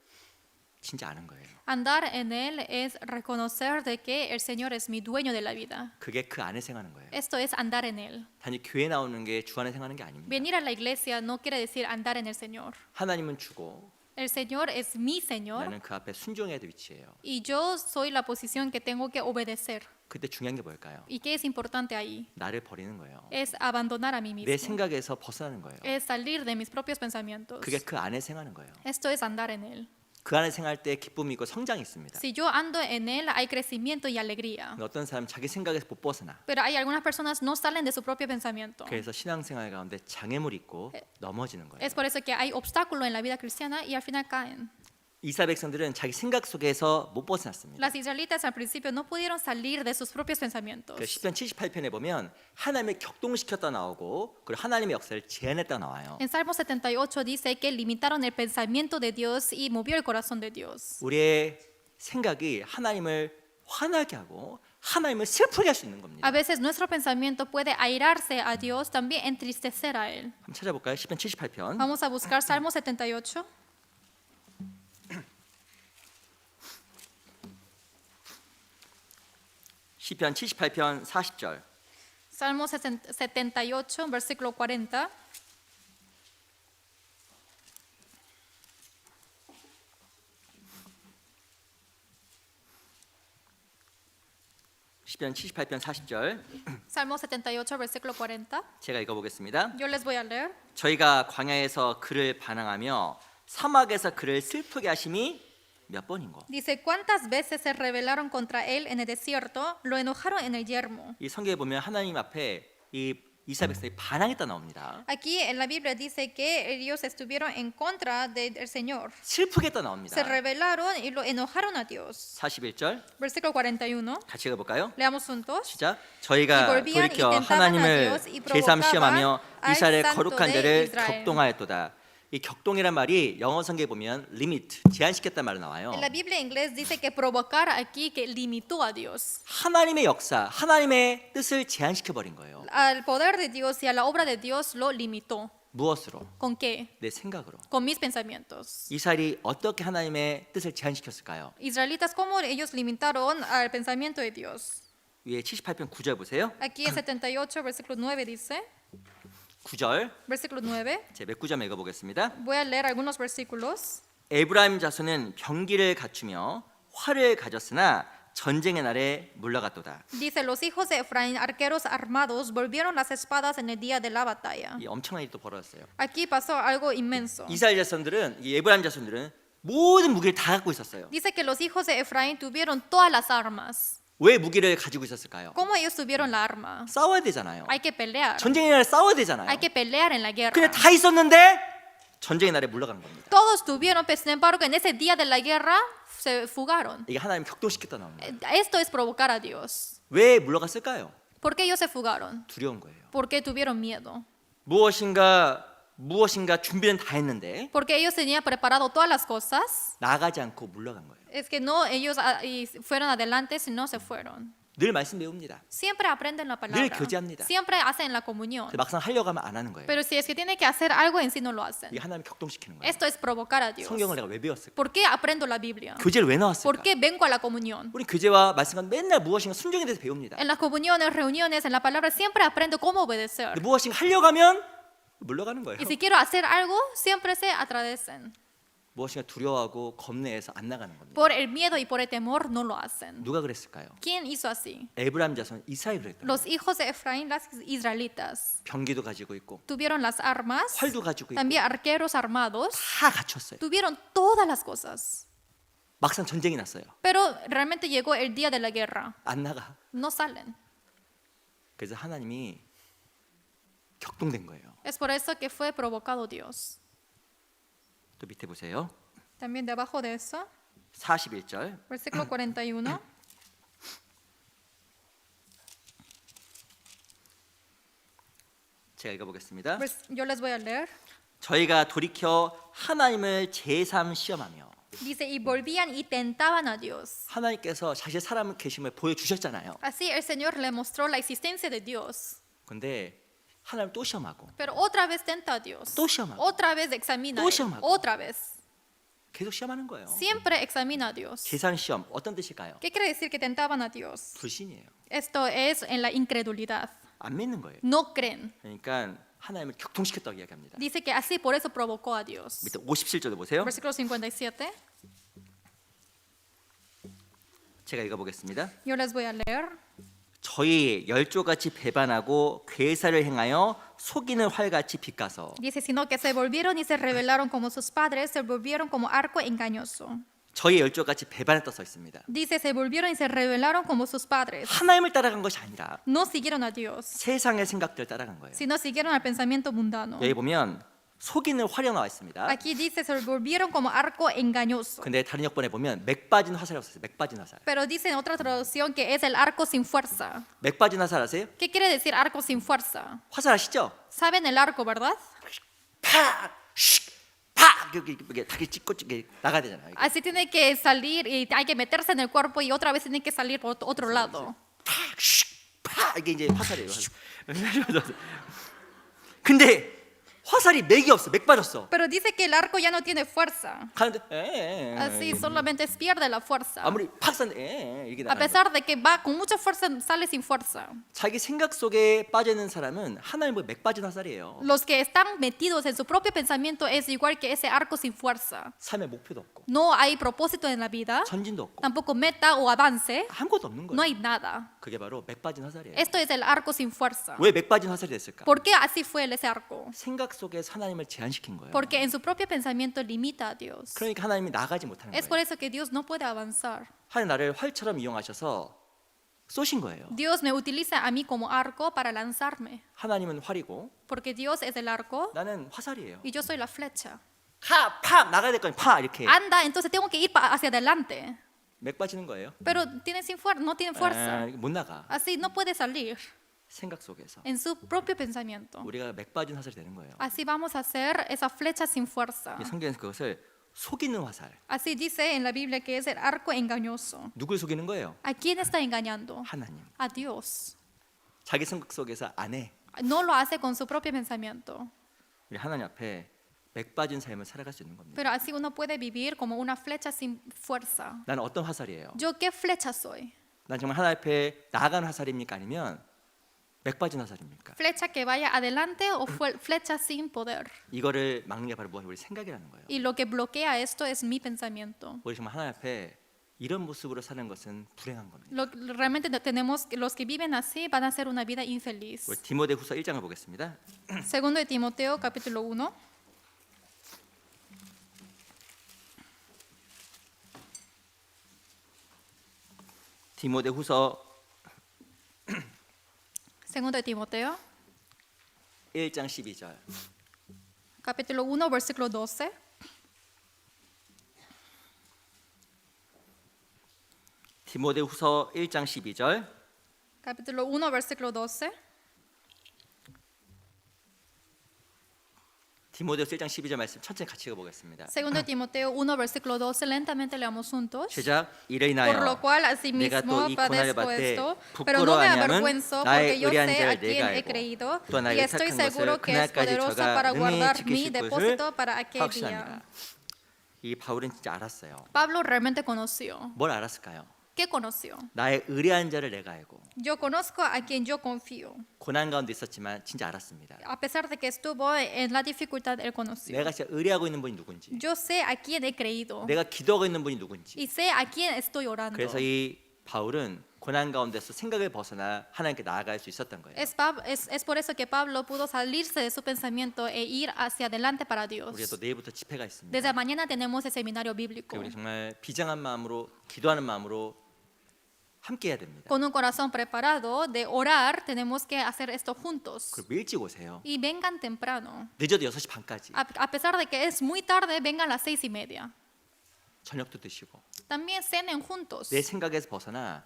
진짜 아는 거예요. Andar en Él es reconocer de que el Señor es mi dueño de la vida. 그게 그 안에 생하는 거예요. Esto es andar en Él. 단지 교회 나오는 게 주 안에 생하는 게 아닙니다. Venir a la iglesia no quiere decir andar en el Señor. 하나님은 주고 El Señor es mi Señor 나는 그 앞에 순종해야 될 위치예요. y yo soy la posición que tengo que obedecer. 그때 중요한 게 뭘까요? ¿Y qué es importante ahí? 나를 버리는 거예요. Es abandonar a mí 내 mismo. 생각에서 벗어나는 거예요. Es salir de mis propios pensamientos. 그게 그 안에 생하는 거예요. Esto es andar en Él. 그 안에 생할 때 기쁨이 있고 성장이 있습니다. Si yo ando en Él, hay crecimiento y alegría. 근데 어떤 사람 자기 생각에서 못 벗어나. Pero hay algunas personas no salen de su propio pensamiento. 그래서 신앙생활 가운데 장애물이 있고 넘어지는 거예요. Es por eso que hay obstáculos en la vida cristiana y al final caen. 이스라엘 백성들은 자기 생각 속에서 못 벗어났습니다. Las israelitas al principio no pudieron salir de sus propios pensamientos. 그 시편 78편에 보면 하나님을 격동시켰다 나오고 그리고 하나님의 역사를 제한했다 나와요. En Salmo 78 dice que limitaron el pensamiento de Dios y movió el corazón de Dios. 우리의 생각이 하나님을 화나게 하고 하나님을 슬프게 할 수 있는 겁니다. A veces nuestro pensamiento puede airarse a Dios, también entristecer a Él. 한번 찾아볼까요? 시편 78편. Vamos a buscar Salmo 78. 시편 78편 40절. Salmo 78, versículo 40. 시편 78편 40절. Salmo 78, versículo 40. 제가 읽어보겠습니다. Yo les voy a leer. 저희가 광야에서 그를 반항하며 사막에서 그를 슬프게 하심이 몇 번인고. Dice, ¿cuántas veces se rebelaron contra él en el desierto? Lo enojaron en el yermo. 이 성경에 보면 하나님 앞에 이 이스라엘 백성이 반항했다 나옵니다. Aquí en la Biblia dice que ellos estuvieron en contra del Señor. 슬프게 했다 나옵니다. Se rebelaron y lo enojaron a Dios. 41절 Versículo 41. 같이 읽어볼까요? Leamos juntos. 시작. Y 저희가 volvían y 돌이켜 tentaban a 하나님을 Dios y 제삼 provocaban 시험하며 al 이스라엘의 Santo 거룩한 de 데를 Israel. 격동하였도다. 이 격동이란 말이 영어 성경에 보면 limit, 제한시켰단 말로 나와요. En la Biblia en inglés dice que provocar aquí que limitó a Dios. 하나님의 역사, 하나님의 뜻을 제한시켜 버린 거예요. Al poder de Dios y a la obra de Dios lo limitó. 무엇으로? ¿Con qué? 내 생각으로. Con mis pensamientos. 이스라엘이 어떻게 하나님의 뜻을 제한시켰을까요? Israelitas, ¿cómo ellos limitaron al pensamiento de Dios? 위에 78편 9절 보세요. Aquí en 78, versículo 9 dice, 9절 versículo 9, 제 몇 구절 읽어보겠습니다. voy a leer algunos versículos. 에브라임 자손은 병기를 갖추며 활을 가졌으나 전쟁의 날에 물러갔도다. Dice, los hijos de Efraín, arqueros armados, volvieron las espadas en el día de la batalla. 이 엄청난 일이 또 벌어졌어요. Aquí pasó algo inmenso. 이스라엘 자손들은 이 에브라임 자손들은 모든 무기를 다 갖고 있었어요. Dice que los hijos de Efraín tuvieron todas las armas. 왜 무기를 가지고 있었을까요? ¿Cómo ellos tuvieron la arma? 싸워야 되잖아요. Hay que pelear. 전쟁의 날에 싸워야 되잖아요. Hay que pelear en la 근데 guerra. 다 있었는데 전쟁의 날에 물러간 겁니다. Todos tuvieron, pero sin embargo, en ese día de la guerra se fugaron. 이게 하나님 격동시켰다 나오는 거예요. Esto es provocar a Dios. 왜 물러갔을까요? ¿Por qué ellos se fugaron? 두려운 거예요. Porque tuvieron miedo. 무엇인가 준비는 다 했는데 Porque ellos tenían preparado todas las cosas. 나가지 않고 물러간 거예요. Es que no ellos fueron adelante, sino se fueron. 늘 말씀 배웁니다. Siempre aprenden la palabra. 교제합니다. Siempre hacen la comunión. 근데 막상 하려고 하면 안 하는 거예요. Pero si es que tiene que hacer algo en sí, no lo hacen. 이게 하나님 격동시키는 거예요. Esto es provocar a Dios. 성경을 내가 왜 배웠을까? ¿Por qué aprendo la Biblia? 교제를 왜 나왔을까? ¿Por qué vengo a la comunión? 우리 교제와 말씀과 맨날 무엇인가 순종에 대해서 배웁니다. En las comuniones, reuniones, en la palabra, siempre aprendo cómo obedecer. 근데 무엇인가 하려고 하면 물러가는 거예요. Y si quiero hacer algo, siempre se atraviesan. 무엇인가 두려워하고 겁내해서 안 나가는 겁니다. Por el miedo y por el temor no lo hacen. 누가 그랬을까요? ¿Quién hizo así? 에브라임 자손 이스라엘 그랬다. Los hijos de Efraín, las israelitas, 병기도 가지고 있고 tuvieron las armas, 활도 가지고 있고 también arqueros armados, 다 갖췄어요. tuvieron todas las cosas. 막상 전쟁이 났어요. Pero realmente llegó el día de la guerra. 안 나가. No salen. 그래서 하나님이 격동된 거예요. Es por eso que fue provocado Dios. 또 밑에 보세요. También debajo de eso, 41절. versículo 41. 제가 읽어보겠습니다. Yo les voy a leer. 저희가 돌이켜 하나님을 제3 시험하며 Dice, y volvían y tentaban a Dios. 하나님께서 자신의 사람 계심을 보여주셨잖아요. Así el Señor le mostró la existencia de Dios. 근데 하나님 또 시험하고 Pero otra vez tenta a Dios. 또 시험하고. Otra vez examina. a 또 él. 시험하고. Otra vez. 계속 시험하는 거예요. Siempre examina a Dios. 제3 시험 어떤 뜻일까요? ¿Qué quiere decir que tentaban a Dios? 불신이에요. Esto es en la incredulidad. 안 믿는 거예요. No creen. 그러니까 하나님을 격동시켰다고 이야기합니다. Dice que así por eso provocó a Dios. 밑에 57절도 보세요. Versículo 57. 제가 읽어보겠습니다. Yo les voy a leer. 저희 열조같이 배반하고 괴사를 행하여 속이는 활같이 빗가서 Dice, sino que se volvieron y se rebelaron como sus padres, se volvieron como arco engañoso. 저희 열조같이 배반했다 써 있습니다. Dice, se volvieron y se rebelaron como sus padres. 하나님을 따라간 것이 아니라 No siguieron a Dios, 세상의 생각들을 따라간 거예요. sino siguieron al pensamiento mundano. 여기 보면 속이는 활이 나와 있습니다. Aquí dice, se volvieron como arco engañoso. 근데 다른 역본에 보면 맥 빠진 화살이라고 써있어요. 맥 빠진 화살. Pero dice en otra traducción que es el arco sin fuerza. 맥 빠진 화살 아세요? ¿Qué quiere decir arco sin fuerza? 화살 아시죠? ¿Saben el arco, verdad? 팍! 슉! 팍! 이게 다리 찍고 나가야 되잖아요. 이게. Así tiene que salir y hay que meterse en el cuerpo y otra vez tiene que salir por otro lado. 팍! 슉! 팍! 이게 이제 화살이에요. 근데 화살이 맥이 없어. 맥 빠졌어. Pero dice que el arco ya no tiene fuerza. 가는데 Así solamente pierde la fuerza. 아무리 팍 쐈는데 이게 A 나가는 거예요. pesar de que va con mucha fuerza, sale sin fuerza. 자기 생각 속에 빠져 있는 사람은 하나님의 맥 빠진 화살이에요. Los que están metidos en su propio pensamiento es igual que ese arco sin fuerza. 삶의 목표도 없고 No hay propósito en la vida, 전진도 없고 tampoco meta o avance, 아무것도 없는 no 거예요. hay nada. 그게 바로 맥 빠진 화살이에요. Esto es el arco sin fuerza. 왜 맥 빠진 화살이 됐을까? ¿Por qué así fue ese arco? 생각 속에서 하나님을 제한시킨 거예요. Porque en su propio pensamiento limita a Dios. 그러니까 하나님이 나가지 못하는 Es por 거예요. eso que Dios no puede avanzar. 하나님 나를 활처럼 이용하셔서 쏘신 거예요. Dios me utiliza a mí como arco para lanzarme. 하나님은 활이고 Porque Dios es el arco 나는 화살이에요. y yo soy la flecha. 팍 나가야 될 거니 팍 이렇게 Anda, entonces tengo que ir hacia adelante. 맥 빠지는 거예요. Pero tiene no tiene fuerza. 못 나가. Así no puede salir. 생각 속에서 en su propio pensamiento. 우리가 맥 빠진 화살이 되는 거예요. Así vamos a hacer esa flecha sin fuerza. 이 성경에서 그것을 속이는 화살. Así dice en la Biblia que es el arco engañoso. 누굴 속이는 거예요? ¿A quién está engañando? 하나님. A Dios. 자기 생각 속에서 안 해. No lo hace con su propio pensamiento. 우리 하나님 앞에 맥 빠진 삶을 살아갈 수 있는 겁니다. Pero así uno puede vivir como una flecha sin fuerza. 나는 어떤 화살이에요? ¿Yo qué flecha soy? 난 정말 하나님 앞에 나아가는 화살입니까? 아니면 맥 빠진 화살입니까? ¿Flecha que vaya adelante o flecha sin poder? 이거를 막는 게 바로 뭐예요? 우리 생각이라는 거예요. Y lo que bloquea esto es mi pensamiento. 우리 정말 하나님 앞에 이런 모습으로 사는 것은 불행한 겁니다. Realmente tenemos los que viven así van a hacer una vida infeliz. 우리 디모데후서 1장을 보겠습니다. Segundo de Timoteo capítulo 1. 디모데후서 Segundo de Timoteo 1장 12절. capítulo 1 versículo 12. 디모데후서 1장 12절. Capítulo 1 versículo 12. 디모데후서 1장 12절 말씀 천천히 같이 읽어보겠습니다. Segundo de Timoteo 1 versículo 12. Lentamente leamos juntos. 시작. 이를 Por 인하여 lo cual 내가 asimismo 또 이 고난을 padezco 받되 esto, pero no me 부끄러워하냐면 avergüenzo 나의 porque yo 의리한 sé a 자를 quién 내가 he 알고 creído 또 y 나에게 estoy 택한 seguro 것을 que es 그날까지 poderoso 저가 para 능히 guardar mi 지키실 것을 depósito para aquel día. 확신합니다. 이 바울은 진짜 알았어요. Pablo realmente conoció. 뭘 알았을까요? ¿Qué conoció? 나의 의리한 자를 내가 알고 Yo conozco a quien yo confío. 고난 가운데 있었지만 진짜 알았습니다. A pesar de que estuvo en la dificultad, él conoció. 내가 진짜 의리하고 있는 분이 누군지, Yo sé a quién he creído 내가 기도하고 있는 분이 누군지. y sé a quién estoy orando. 그래서 이 바울은 고난 가운데서 생각을 벗어나 하나님께 나아갈 수 있었던 거예요. Es por eso que Pablo pudo salirse de su pensamiento e ir hacia adelante para Dios. 우리가 또 내일부터 집회가 있습니다. Desde mañana tenemos el seminario bíblico. 우리 정말 비장한 마음으로 기도하는 마음으로 함께 해야 됩니다. Con un corazón preparado de orar, tenemos que hacer esto juntos. 그리고 일찍 오세요. Y vengan temprano. 늦어도 6시 반까지. A pesar de que es muy tarde, vengan a las 6:30. 저녁도 드시고 También cenen juntos. 내 생각에서 벗어나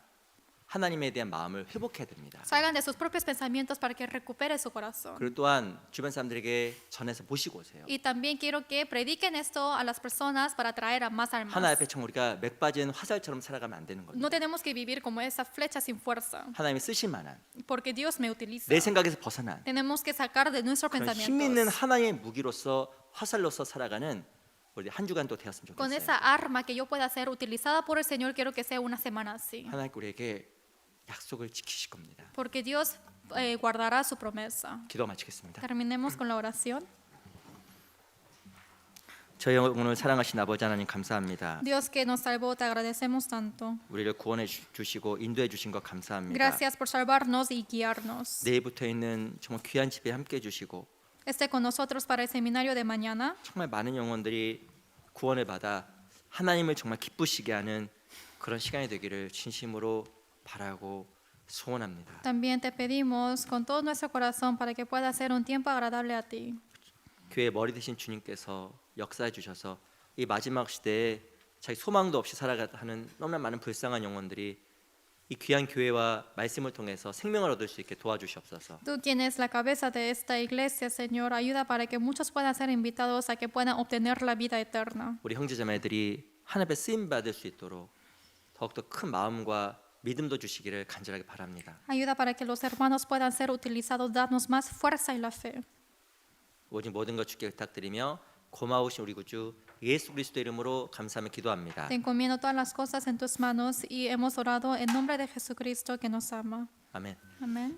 하나님에 대한 마음을 회복해야 됩니다. Salgan de sus propios pensamientos para que recupere su corazón. 그리고 또한 주변 사람들에게 전해서 모시고 오세요. Y también quiero que prediquen esto a las personas para traer a más almas. 하나님 앞에 정말 우리가 맥 빠진 화살처럼 살아가면 안 되는 겁니다. No tenemos que vivir como esa flecha sin fuerza, 하나님이 쓰실 만한 porque Dios me utiliza. 내 생각에서 벗어난 Tenemos que sacar de nuestros 그런 힘 있는 pensamientos. 하나님의 무기로서 화살로서 살아가는 우리 한 주간 또 되었으면 Con 좋겠어요. esa arma que yo pueda ser utilizada por el Señor, quiero que sea una semana así, 하나님 우리에게 약속을 지키실 겁니다. porque Dios guardará su promesa. 기도 마치겠습니다. Terminemos con la oración. 저희 오늘 사랑하신 아버지 하나님 감사합니다. Dios que nos salvó, te agradecemos tanto. 우리를 구원해 주시고 인도해 주신 것 감사합니다. Gracias por salvarnos y guiarnos. 내일부터 있는 정말 귀한 집에 함께 해 주시고 Esté con nosotros para el seminario de mañana. 정말 많은 영혼들이 구원을 받아 하나님을 정말 기쁘시게 하는 그런 시간이 되기를 진심으로 바라고 소원합니다. También te pedimos con todo nuestro corazón para que pueda ser un tiempo agradable a ti. 교회의 머리 되신 주님께서 역사해 주셔서 이 마지막 시대에 자기 소망도 없이 살아가는 너무나 많은 불쌍한 영혼들이 이 귀한 교회와 말씀을 통해서 생명을 얻을 수 있게 도와주시옵소서. Tú tienes la cabeza de esta iglesia, Señor. Ayuda para que muchos puedan ser invitados a que puedan obtener la vida eterna. 우리 형제자매들이 하나님의 쓰임 받을 수 있도록 더욱더 큰 마음과 믿음도 주시기를 간절하게 바랍니다. Ayuda para que los hermanos puedan ser utilizados, darnos más fuerza y la fe. 오직 모든 것 주께 부탁드리며 고마우신 우리 구주 예수 그리스도 이름으로 감사하며 기도합니다. Te encomiendo todas las cosas en tus manos y hemos orado en nombre de Jesucristo que nos ama. 아멘. Amén.